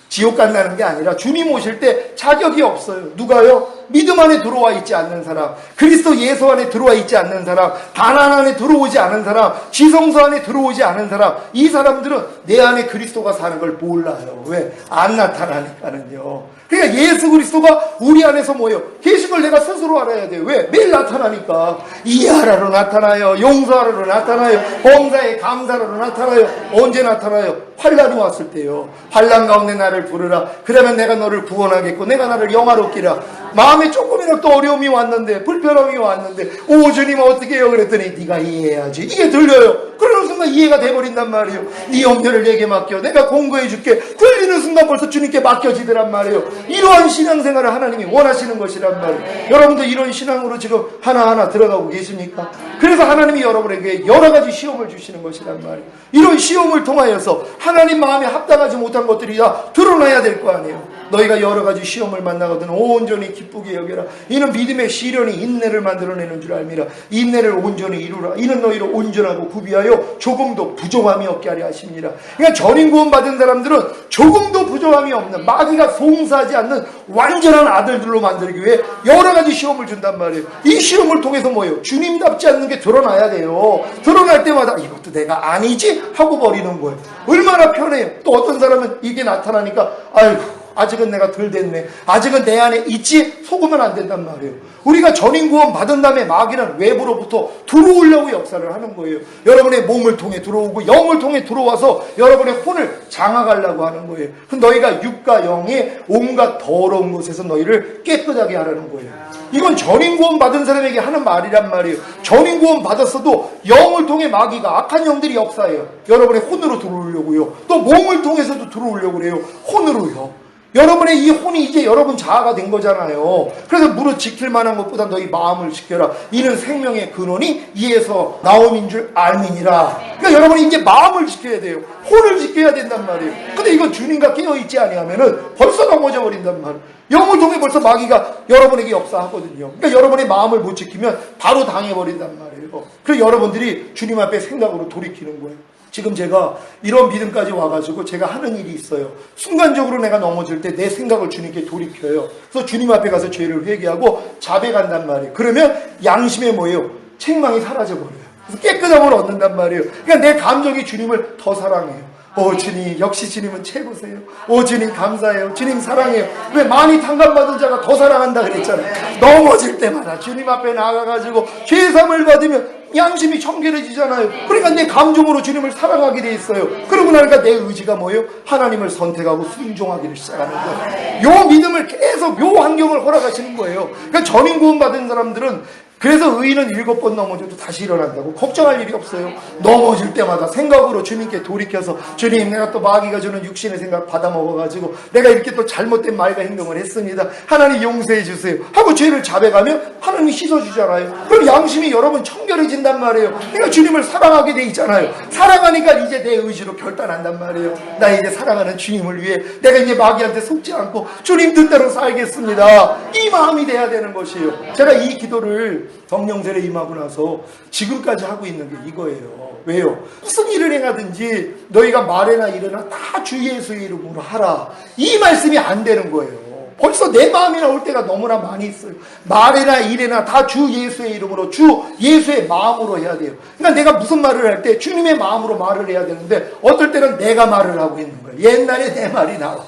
지옥 간다는 게 아니라 주님 오실 때 자격이 없어요. 누가요? 믿음 안에 들어와 있지 않는 사람, 그리스도 예수 안에 들어와 있지 않는 사람, 단안 안에 들어오지 않은 사람, 지성소 안에 들어오지 않은 사람, 이 사람들은 내 안에 그리스도가 사는 걸 몰라요. 왜? 안 나타나니까는요. 그러니까 예수 그리스도가 우리 안에서 뭐예요? 계신 걸 내가 스스로 알아야 돼요. 왜? 매일 나타나니까. 이해하라로 나타나요. 용서하라로 나타나요. 범사에 감사하라로 나타나요. 언제 나타나요? 환란이 왔을 때요. 환란 가운데 나를 부르라. 그러면 내가 너를 구원하겠고 내가 나를 영화롭게 하라. 마음에 조금이라도 또 어려움이 왔는데 불편함이 왔는데 오 주님 어떻게 해요? 그랬더니 네가 이해해야지. 이게 들려요. 그러는 순간 이해가 돼버린단 말이에요. 네 염려를 내게 맡겨. 내가 공고해 줄게. 들리는 순간 벌써 주님께 맡겨지더란 말이에요. 이러한 신앙생활을 하나님이 원하시는 것이란 말이에요. 여러분도 이런 신앙으로 지금 하나하나 들어가고 계십니까? 그래서 하나님이 여러분에게 여러 가지 시험을 주시는 것이란 말이에요. 이런 시험을 통하여서 하나님 마음에 합당하지 못한 것들이 다 드러나야 될 거 아니에요. 너희가 여러 가지 시험을 만나거든 온전히 기쁘게 여겨라. 이는 믿음의 시련이 인내를 만들어내는 줄 알미라. 인내를 온전히 이루라. 이는 너희를 온전하고 구비하여 조금도 부족함이 없게 하려 하십니다. 그러니까 전인 구원 받은 사람들은 조금도 부족함이 없는, 마귀가 송사하지 않는 완전한 아들들로 만들기 위해 여러 가지 시험을 준단 말이에요. 이 시험을 통해서 뭐예요? 주님답지 않는 게 드러나야 돼요. 드러날 때마다 이것도 내가 아니지? 하고 버리는 거예요. 얼마나 편해요. 또 어떤 사람은 이게 나타나니까 아이고 아직은 내가 덜 됐네. 아직은 내 안에 있지? 속으면 안 된단 말이에요. 우리가 전인 구원 받은 다음에 마귀는 외부로부터 들어오려고 역사를 하는 거예요. 여러분의 몸을 통해 들어오고 영을 통해 들어와서 여러분의 혼을 장악하려고 하는 거예요. 너희가 육과 영의 온갖 더러운 곳에서 너희를 깨끗하게 하라는 거예요. 이건 전인 구원 받은 사람에게 하는 말이란 말이에요. 전인 구원 받았어도 영을 통해 마귀가 악한 영들이 역사해요. 여러분의 혼으로 들어오려고요. 또 몸을 통해서도 들어오려고 그래요. 혼으로요. 여러분의 이 혼이 이제 여러분 자아가 된 거잖아요. 그래서 무릇 지킬 만한 것보다 너희 마음을 지켜라. 이는 생명의 근원이 이에서 나옴인 줄 알미니라. 그러니까 여러분이 이제 마음을 지켜야 돼요. 혼을 지켜야 된단 말이에요. 근데 이건 주님과 깨어있지 아니하면은 벌써 넘어져 버린단 말이에요. 영을 통해 벌써 마귀가 여러분에게 역사하거든요. 그러니까 여러분의 마음을 못 지키면 바로 당해버린단 말이에요. 그래서 여러분들이 주님 앞에 생각으로 돌이키는 거예요. 지금 제가 이런 믿음까지 와가지고 제가 하는 일이 있어요. 순간적으로 내가 넘어질 때 내 생각을 주님께 돌이켜요. 그래서 주님 앞에 가서 죄를 회개하고 자백한단 말이에요. 그러면 양심에 뭐예요? 책망이 사라져버려요. 그래서 깨끗함을 얻는단 말이에요. 그러니까 내 감정이 주님을 더 사랑해요. 오 주님, 역시 주님은 최고세요. 오 주님 감사해요. 주님 사랑해요. 왜 많이 탕감받은 자가 더 사랑한다 그랬잖아요. 넘어질 때마다 주님 앞에 나가가지고 죄삼을 받으면 양심이 청결해지잖아요. 그러니까 내 감정으로 주님을 사랑하게 돼 있어요. 그러고 나니까 내 의지가 뭐예요? 하나님을 선택하고 순종하기를 시작하는 거예요. 요 믿음을 계속 요 환경을 허락하시는 거예요. 그러니까 전인 구원 받은 사람들은 그래서 의인은 7번 넘어져도 다시 일어난다고 걱정할 일이 없어요. 넘어질 때마다 생각으로 주님께 돌이켜서 주님 내가 또 마귀가 주는 육신의 생각 받아먹어가지고 내가 이렇게 또 잘못된 말과 행동을 했습니다. 하나님 용서해 주세요 하고 죄를 자백하면 하나님이 씻어주잖아요. 그럼 양심이 여러분 청결해진단 말이에요. 내가 주님을 사랑하게 돼 있잖아요. 사랑하니까 이제 내 의지로 결단한단 말이에요. 나 이제 사랑하는 주님을 위해 내가 이제 마귀한테 속지 않고 주님 뜻대로 살겠습니다. 이 마음이 돼야 되는 것이에요. 제가 이 기도를 성령세례 임하고 나서 지금까지 하고 있는 게 이거예요. 왜요? 무슨 일을 행하든지 너희가 말이나 일이나 다 주 예수의 이름으로 하라. 이 말씀이 안 되는 거예요. 벌써 내 마음이 나올 때가 너무나 많이 있어요. 말이나 일이나 다 주 예수의 이름으로, 주 예수의 마음으로 해야 돼요. 그러니까 내가 무슨 말을 할 때 주님의 마음으로 말을 해야 되는데 어떨 때는 내가 말을 하고 있는 거예요. 옛날에 내 말이 나와.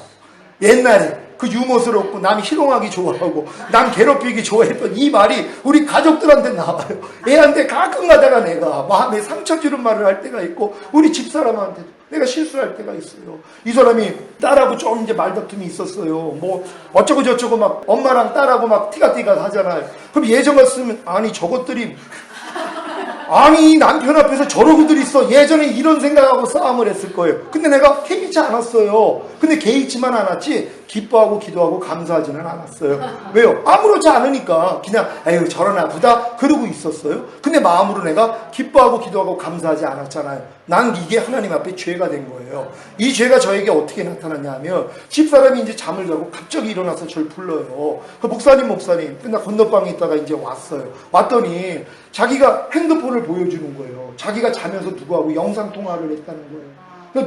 옛날에 그 유머스럽고 남 희롱하기 좋아하고 남 괴롭히기 좋아했던 이 말이 우리 가족들한테 나와요. 애한테 가끔 가다가 내가 마음에 상처 주는 말을 할 때가 있고 우리 집사람한테도 내가 실수할 때가 있어요. 이 사람이 딸하고 좀 이제 말다툼이 있었어요. 뭐 어쩌고 저쩌고 막 엄마랑 딸하고 막 티가티가 하잖아요. 그럼 예전 같으면 아니 저것들이 아니 남편 앞에서 저러고들 있어. 예전에 이런 생각하고 싸움을 했을 거예요. 근데 내가 개의치 않았어요. 근데 개의치만 않았지 기뻐하고 기도하고 감사하지는 않았어요. 왜요? 아무렇지 않으니까 그냥 에휴 저러나 보다 그러고 있었어요. 근데 마음으로 내가 기뻐하고 기도하고 감사하지 않았잖아요. 난 이게 하나님 앞에 죄가 된 거예요. 이 죄가 저에게 어떻게 나타났냐 하면 집사람이 이제 잠을 자고 갑자기 일어나서 저를 불러요. 그 목사님 나 건너방에 있다가 이제 왔어요. 왔더니 자기가 핸드폰을 보여주는 거예요. 자기가 자면서 누구하고 영상통화를 했다는 거예요.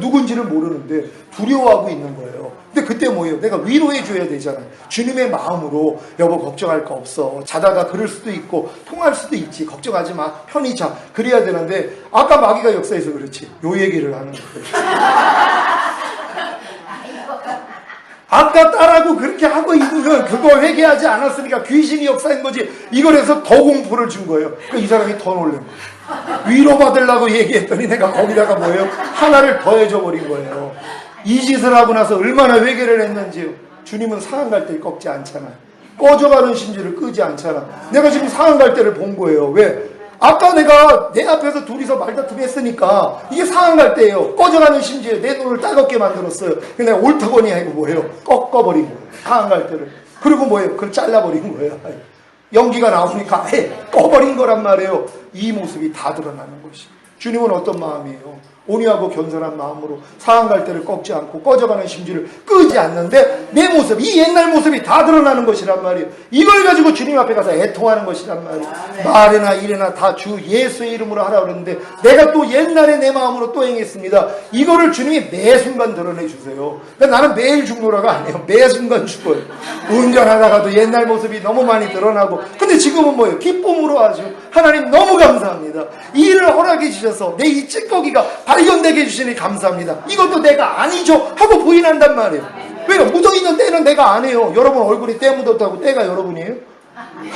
누군지를 모르는데 두려워하고 있는 거예요. 근데 그때 뭐예요? 내가 위로해 줘야 되잖아요. 주님의 마음으로 여보 걱정할 거 없어. 자다가 그럴 수도 있고 통할 수도 있지. 걱정하지 마. 편히 자. 그래야 되는데 아까 마귀가 역사해서 그렇지. 요 얘기를 하는 거예요. 아까 딸하고 그렇게 하고 있으면 그거 회개하지 않았으니까 귀신이 역사인 거지. 이걸 해서 더 공포를 준 거예요. 그러니까 이 사람이 더 놀란 거예요. 위로받으려고 얘기했더니 내가 거기다가 뭐예요? 하나를 더해줘 버린 거예요. 이 짓을 하고 나서 얼마나 회개를 했는지요. 주님은 상한 갈대를 꺾지 않잖아요. 꺼져가는 심지를 끄지 않잖아. 내가 지금 상한 갈대를 본 거예요. 왜? 아까 내가 내 앞에서 둘이서 말다툼 했으니까 이게 상한 갈 때예요. 꺼져가는 심지에 내 눈을 따갑게 만들었어요. 근데 내가 옳다거니 하고 뭐예요? 꺾어버린 거예요. 상한 갈 때를. 그리고 뭐예요? 그걸 잘라버린 거예요. 연기가 나오니까 아예 꺼버린 거란 말이에요. 이 모습이 다 드러나는 것이. 주님은 어떤 마음이에요? 온유하고 겸손한 마음으로 상한 갈 때를 꺾지 않고 꺼져가는 심지를 끄지 않는데 내 모습, 이 옛날 모습이 다 드러나는 것이란 말이에요. 이걸 가지고 주님 앞에 가서 애통하는 것이란 말이에요. 말이나 일이나 다 주 예수의 이름으로 하라 그러는데 내가 또 옛날에 내 마음으로 또 행했습니다. 이거를 주님이 매 순간 드러내 주세요. 그러니까 나는 매일 죽노라가 아니에요. 매 순간 죽어요. 운전하다가도 옛날 모습이 너무 많이 드러나고, 근데 지금은 뭐예요? 기쁨으로 하죠. 하나님 너무 감사합니다. 이 일을 허락해 주셔서 내 이 찌꺼기가 발견되게 해주시니 감사합니다. 이것도 내가 아니죠 하고 부인한단 말이에요. 왜요? 묻어있는 때는 내가 안 해요. 여러분 얼굴에 때 묻었다고 때가 여러분이에요?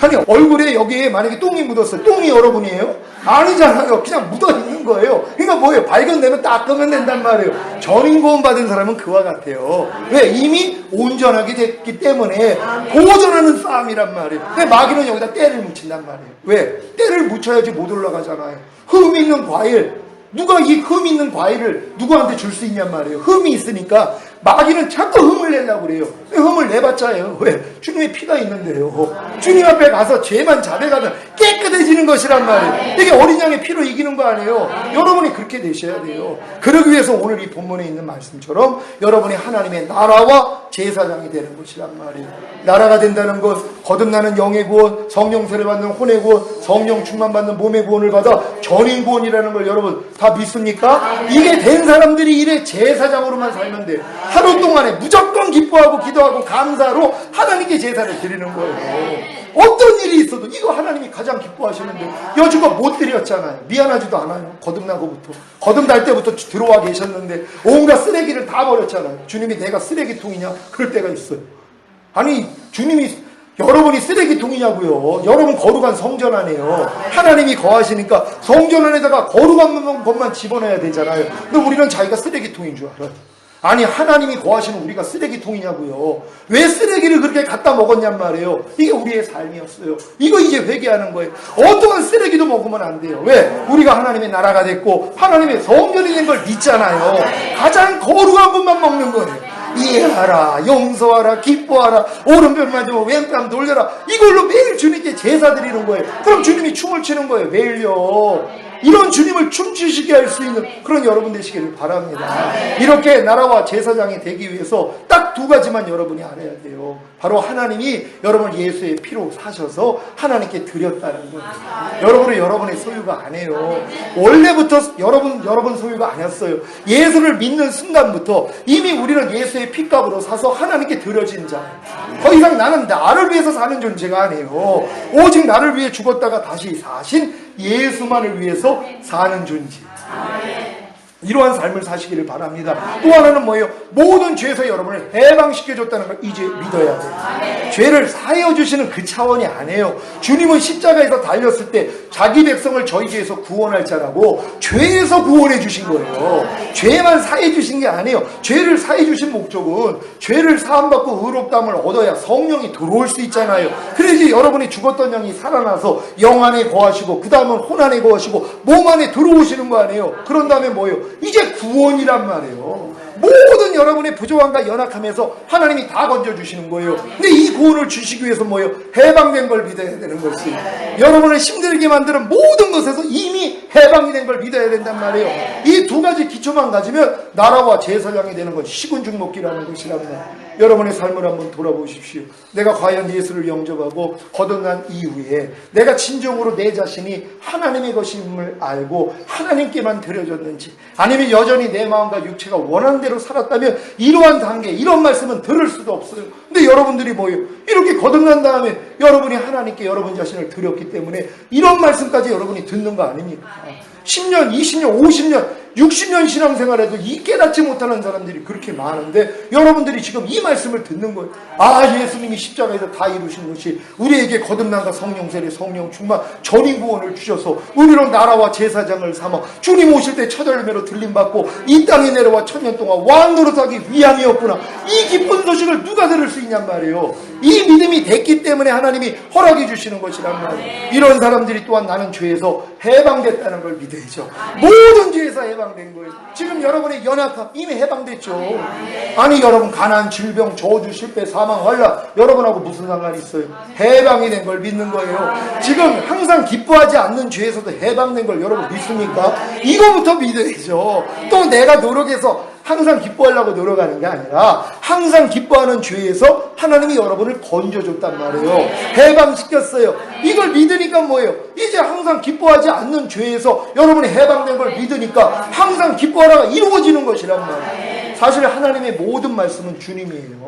아니 얼굴에 여기에 만약에 똥이 묻었어요. 똥이 여러분이에요? 아니잖아요. 그냥 묻어있는 거예요. 그러니까 뭐예요? 발견되면 닦으면 된단 말이에요. 전인구원 받은 사람은 그와 같아요. 왜? 이미 온전하게 됐기 때문에 보존하는 싸움이란 말이에요. 근데 마귀는 여기다 때를 묻힌단 말이에요. 왜? 때를 묻혀야지 못 올라가잖아요. 흠 있는 과일, 누가 이 흠 있는 과일을 누구한테 줄 수 있냔 말이에요. 흠이 있으니까 마귀는 자꾸 흠을 내려고 그래요. 흠을 내봤자예요. 왜? 주님의 피가 있는데요. 주님 앞에 가서 죄만 자백하면 깨끗해지는 것이란 말이에요. 이게 어린 양의 피로 이기는 거 아니에요. 여러분이 그렇게 되셔야 돼요. 그러기 위해서 오늘 이 본문에 있는 말씀처럼 여러분이 하나님의 나라와 제사장이 되는 것이란 말이에요. 나라가 된다는 것, 거듭나는 영의 구원, 성령 세례 받는 혼의 구원, 성령 충만 받는 몸의 구원을 받아 전인 구원이라는 걸 여러분 다 믿습니까? 이게 된 사람들이 이래 제사장으로만 살면 돼요. 하루 동안에 무조건 기뻐하고 기도하고 감사로 하나님께 제사를 드리는 거예요. 어떤 일이 있어도 이거 하나님이 가장 기뻐하시는데 여주가 못 드렸잖아요. 미안하지도 않아요. 거듭날 때부터 들어와 계셨는데 온갖 쓰레기를 다 버렸잖아요. 주님이 내가 쓰레기통이냐? 그럴 때가 있어요. 아니 주님이 여러분이 쓰레기통이냐고요. 여러분 거룩한 성전 안에요. 하나님이 거하시니까 성전 안에다가 거룩한 것만 집어넣어야 되잖아요. 근데 우리는 자기가 쓰레기통인 줄 알아요. 아니 하나님이 거하시는 우리가 쓰레기통이냐고요. 왜 쓰레기를 그렇게 갖다 먹었냔 말이에요. 이게 우리의 삶이었어요. 이거 이제 회개하는 거예요. 어떠한 쓰레기도 먹으면 안 돼요. 왜? 우리가 하나님의 나라가 됐고 하나님의 성전이 된 걸 믿잖아요. 가장 거룩한 것만 먹는 거예요. 이해하라, 용서하라, 기뻐하라, 오른편 맞으면 왼편 돌려라. 이걸로 매일 주님께 제사 드리는 거예요. 그럼 주님이 춤을 추는 거예요. 매일요. 이런 주님을 춤추시게 할 수 있는 그런 여러분 되시기를 바랍니다. 이렇게 나라와 제사장이 되기 위해서 딱 두 가지만 여러분이 알아야 돼요. 바로 하나님이 여러분을 예수의 피로 사셔서 하나님께 드렸다는 거예요. 여러분은 여러분의 소유가 아니에요. 원래부터 여러분 소유가 아니었어요. 예수를 믿는 순간부터 이미 우리는 예수의 피값으로 사서 하나님께 드려진 자. 더 이상 나는 나를 위해서 사는 존재가 아니에요. 오직 나를 위해 죽었다가 다시 사신 예수만을 위해서 사는 존재. 이러한 삶을 사시기를 바랍니다. 또 하나는 뭐예요? 모든 죄에서 여러분을 해방시켜줬다는 걸 이제 믿어야 돼요. 죄를 사하여 주시는 그 차원이 아니에요. 주님은 십자가에서 달렸을 때 자기 백성을 저희 죄에서 구원할 자라고 죄에서 구원해 주신 거예요. 죄만 사해 주신 게 아니에요. 죄를 사해 주신 목적은 죄를 사함받고 의롭다함을 얻어야 성령이 들어올 수 있잖아요. 그래야지 여러분이 죽었던 영이 살아나서 영 안에 거하시고 그 다음은 혼 안에 거하시고 몸 안에 들어오시는 거 아니에요. 그런 다음에 뭐예요? 이제 구원이란 말이에요. 모든 여러분의 부조함과 연약함에서 하나님이 다 건져주시는 거예요. 근데 이 구원을 주시기 위해서 뭐예요? 해방된 걸 믿어야 되는 것이. 여러분을 힘들게 만드는 모든 것에서 이미 해방이 된 걸 믿어야 된단 말이에요. 이 두 가지 기초만 가지면 나라와 제사장이 되는 건 시군죽먹기라는 것이랍니다. 여러분의 삶을 한번 돌아보십시오. 내가 과연 예수를 영접하고 거듭난 이후에 내가 진정으로 내 자신이 하나님의 것임을 알고 하나님께만 드려졌는지, 아니면 여전히 내 마음과 육체가 원하는 대로 살았다면 이러한 단계, 이런 말씀은 들을 수도 없어요. 근데 여러분들이 뭐예요? 이렇게 거듭난 다음에 여러분이 하나님께 여러분 자신을 드렸기 때문에 이런 말씀까지 여러분이 듣는 거 아닙니까? 10년, 20년, 50년, 60년 신앙생활에도 이 깨닫지 못하는 사람들이 그렇게 많은데 여러분들이 지금 이 말씀을 듣는 거예요. 아, 예수님이 십자가에서 다 이루신 것이 우리에게 거듭남과 성령 세례, 성령 충만, 전인 구원을 주셔서 우리로 나라와 제사장을 삼아 주님 오실 때 첫 열매로 들림받고 이 땅에 내려와 천년 동안 왕 노릇하기 위함이었구나. 이 기쁜 소식을 누가 들을 수 있냔 말이에요. 이 믿음이 됐기 때문에 하나님이 허락해 주시는 것이란 말이에요. 이런 사람들이 또한 나는 죄에서 해방됐다는 걸 믿어야죠. 모든 죄에서 해방된 거예요. 지금 여러분의 연약함 이미 해방됐죠. 아니 여러분 가난, 질병, 저주, 실패, 사망, 환난 여러분하고 무슨 상관이 있어요? 해방이 된 걸 믿는 거예요. 지금 항상 기뻐하지 않는 죄에서도 해방된 걸 여러분 믿습니까? 이거부터 믿어야죠. 또 내가 노력해서 항상 기뻐하려고 노력하는 게 아니라 항상 기뻐하는 죄에서 하나님이 여러분을 건져줬단 말이에요. 해방시켰어요. 이걸 믿으니까 뭐예요? 이제 항상 기뻐하지 않는 죄에서 여러분이 해방된 걸 믿으니까 항상 기뻐하라가 이루어지는 것이란 말이에요. 사실 하나님의 모든 말씀은 주님이에요.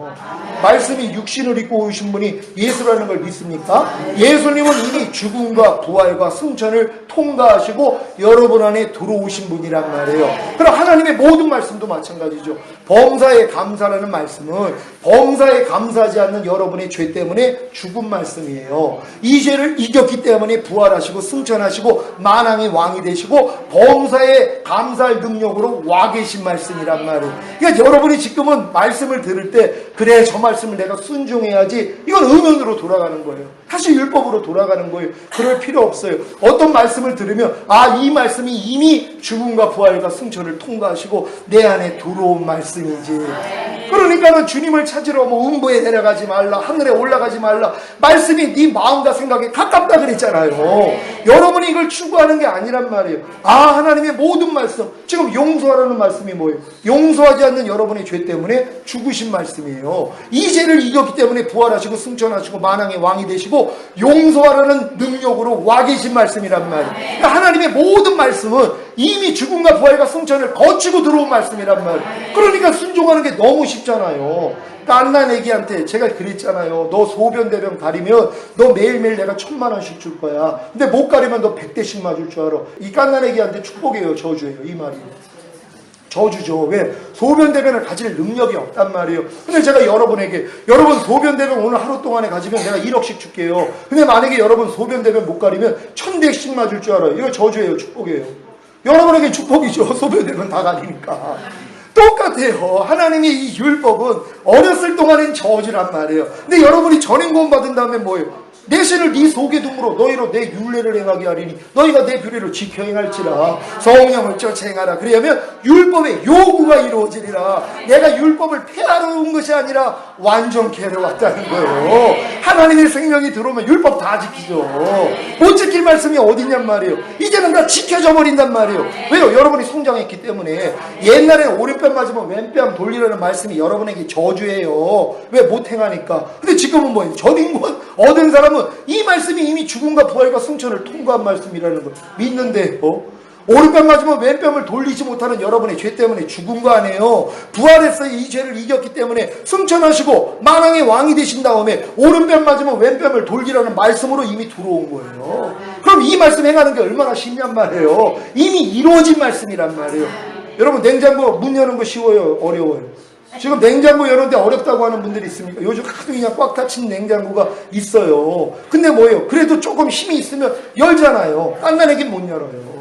말씀이 육신을 입고 오신 분이 예수라는 걸 믿습니까? 예수님은 이미 죽음과 부활과 승천을 통과하시고 여러분 안에 들어오신 분이란 말이에요. 그럼 하나님의 모든 말씀도 마찬가지죠. 범사에 감사라는 말씀은 범사에 감사하지 않는 여러분의 죄 때문에 죽은 말씀이에요. 이 죄를 이겼기 때문에 부활하시고 승천하시고 만왕의 왕이 되시고 범사에 감사할 능력으로 와 계신 말씀이란 말이에요. 그러니까 여러분이 지금은 말씀을 들을 때 그래 저 말씀을 내가 순종해야지 이건 의문으로 돌아가는 거예요. 다시 율법으로 돌아가는 거예요. 그럴 필요 없어요. 어떤 말씀을 들으면 이 말씀이 이미 죽음과 부활과 승천을 통과하시고 내 안에 들어온 말씀이지. 그러니까는 주님을 찾으러 음부에 내려가지 말라, 하늘에 올라가지 말라. 말씀이 네 마음과 생각에 가깝다 그랬잖아요. 여러분이 이걸 추구하는 게 아니란 말이에요. 하나님의 모든 말씀, 지금 용서하라는 말씀이 뭐예요? 용서하지 않는 여러분의 죄 때문에 죽으신 말씀이에요. 이 죄를 이겼기 때문에 부활하시고 승천하시고 만왕의 왕이 되시고 용서하라는 능력으로 와 계신 말씀이란 말이에요. 그러니까 하나님의 모든 말씀은 이미 죽음과 부활과 승천을 거치고 들어온 말씀이란 말이에요. 그러니까 순종하는 게 너무 쉽잖아요. 깐난 애기한테 제가 그랬잖아요. 너 소변대병 가리면 너 매일매일 내가 1,000,000원씩 줄 거야. 근데 못 가리면 너 100대씩 맞을 줄 알아. 이 깐난 애기한테 축복이에요, 저주예요, 이 말이. 저주죠. 왜? 소변대변을 가질 능력이 없단 말이에요. 근데 제가 여러분에게 여러분 소변대변 오늘 하루 동안에 가지면 내가 1억씩 줄게요. 근데 만약에 여러분 소변대변 못 가리면 1,000대씩 맞을 줄 알아요. 이거 저주예요, 축복이에요. 여러분에게 축복이죠. 소변대변 다 가리니까. 똑같아요. 하나님의 이 율법은 어렸을 동안엔 저주란 말이에요. 근데 여러분이 전행구원 받은 다음에 뭐예요? 내 신을 네 속에 둠으로 너희로 내 율례를 행하게 하리니 너희가 내 규례를 지켜 행할지라 성령을 쫓아 행하라. 그러면 율법의 요구가 이루어지리라. 내가 율법을 폐하러 온 것이 아니라 완전케 하러 왔다는 거예요. 하나님의 생명이 들어오면 율법 다 지키죠. 못 지킬 말씀이 어딨냔 말이에요. 이제는 다 지켜져 버린단 말이에요. 왜요? 여러분이 성장했기 때문에. 옛날에 오른뺨 맞으면 왼뺨 돌리라는 말씀이 여러분에게 저주예요. 왜? 못 행하니까. 근데 지금은 뭐예요? 전인권 얻은 사람은 이 말씀이 이미 죽음과 부활과 승천을 통과한 말씀이라는 걸 믿는데 오른뺨 맞으면 왼뺨을 돌리지 못하는 여러분의 죄 때문에 죽은 거 아니에요. 부활했어요. 이 죄를 이겼기 때문에 승천하시고 만왕의 왕이 되신 다음에 오른뺨 맞으면 왼뺨을 돌리라는 말씀으로 이미 들어온 거예요. 그럼 이 말씀 행하는 게 얼마나 쉽냔 말이에요. 이미 이루어진 말씀이란 말이에요. 여러분 냉장고 문 여는 거 쉬워요? 어려워요? 지금 냉장고 여는데 어렵다고 하는 분들이 있습니까? 요즘 하도 그냥 꽉 닫힌 냉장고가 있어요. 근데 뭐예요? 그래도 조금 힘이 있으면 열잖아요. 깐난에겐 못 열어요.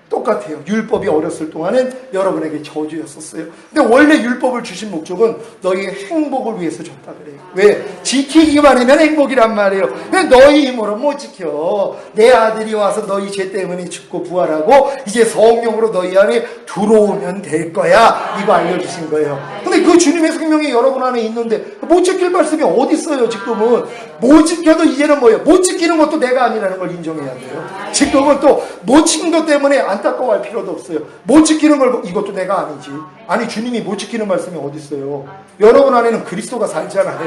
똑같아요. 율법이 어렸을 동안은 여러분에게 저주였었어요. 근데 원래 율법을 주신 목적은 너희의 행복을 위해서 줬다 그래요. 왜? 지키기만 하면 행복이란 말이에요. 왜 너희 힘으로 못 지켜? 내 아들이 와서 너희 죄 때문에 죽고 부활하고 이제 성령으로 너희 안에 들어오면 될 거야. 이거 알려주신 거예요. 근데 그 주님의 생명이 여러분 안에 있는데 못 지킬 말씀이 어디 있어요? 지금은 못 지켜도 이제는 뭐예요? 못 지키는 것도 내가 아니라는 걸 인정해야 돼요. 지금은 또 못 지킨 것 때문에 안타까워할 필요도 없어요. 못 지키는 걸 이것도 내가 아니지. 아니 주님이 못 지키는 말씀이 어디 있어요? 여러분 안에는 그리스도가 살잖아요.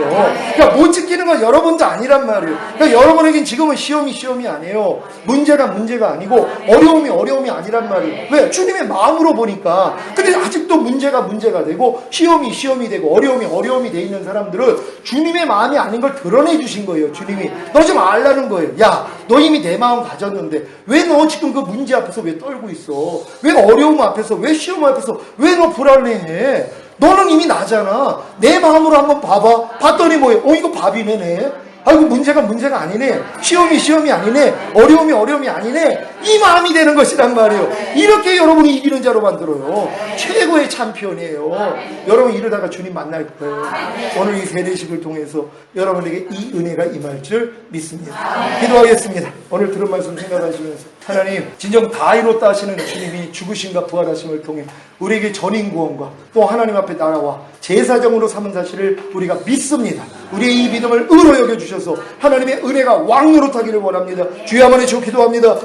그러니까 못 지키는 건 여러분도 아니란 말이에요. 그러니까 여러분에겐 지금은 시험이 아니에요. 문제가 아니고 어려움이 아니란 말이에요. 왜? 주님의 마음으로 보니까. 근데 아직도 문제가 되고 시험이 되고 어려움이 돼 있는 사람들은 주님의 마음이 아닌 걸 드러내 주신 거예요. 주님이 너 좀 알라는 거예요. 야, 너 이미 내 마음 가졌는데 왜 너 지금 그 문제 앞에서 왜 떨고 있어? 왜 어려움 앞에서, 왜 시험 앞에서 왜 너 불안해해? 너는 이미 나잖아. 내 마음으로 한번 봐봐. 봤더니 뭐예요? 이거 밥이네. 아이고 문제가 아니네. 시험이 아니네. 어려움이 아니네. 이 마음이 되는 것이란 말이에요. 이렇게 여러분이 이기는 자로 만들어요. 최고의 챔피언이에요. 여러분 이러다가 주님 만날 거예요. 오늘 이 세례식을 통해서 여러분에게 이 은혜가 임할 줄 믿습니다. 기도하겠습니다. 오늘 들은 말씀 생각하시면서 하나님 진정 다 이뤘다 하시는 주님이 죽으심과 부활하심을 통해 우리에게 전인 구원과 또 하나님 앞에 나라와 제사장으로 삼은 사실을 우리가 믿습니다. 우리의 이 믿음을 의로 여겨주셔서 하나님의 은혜가 왕노릇하기를 원합니다. 주여 한번 해주시고 기도합니다.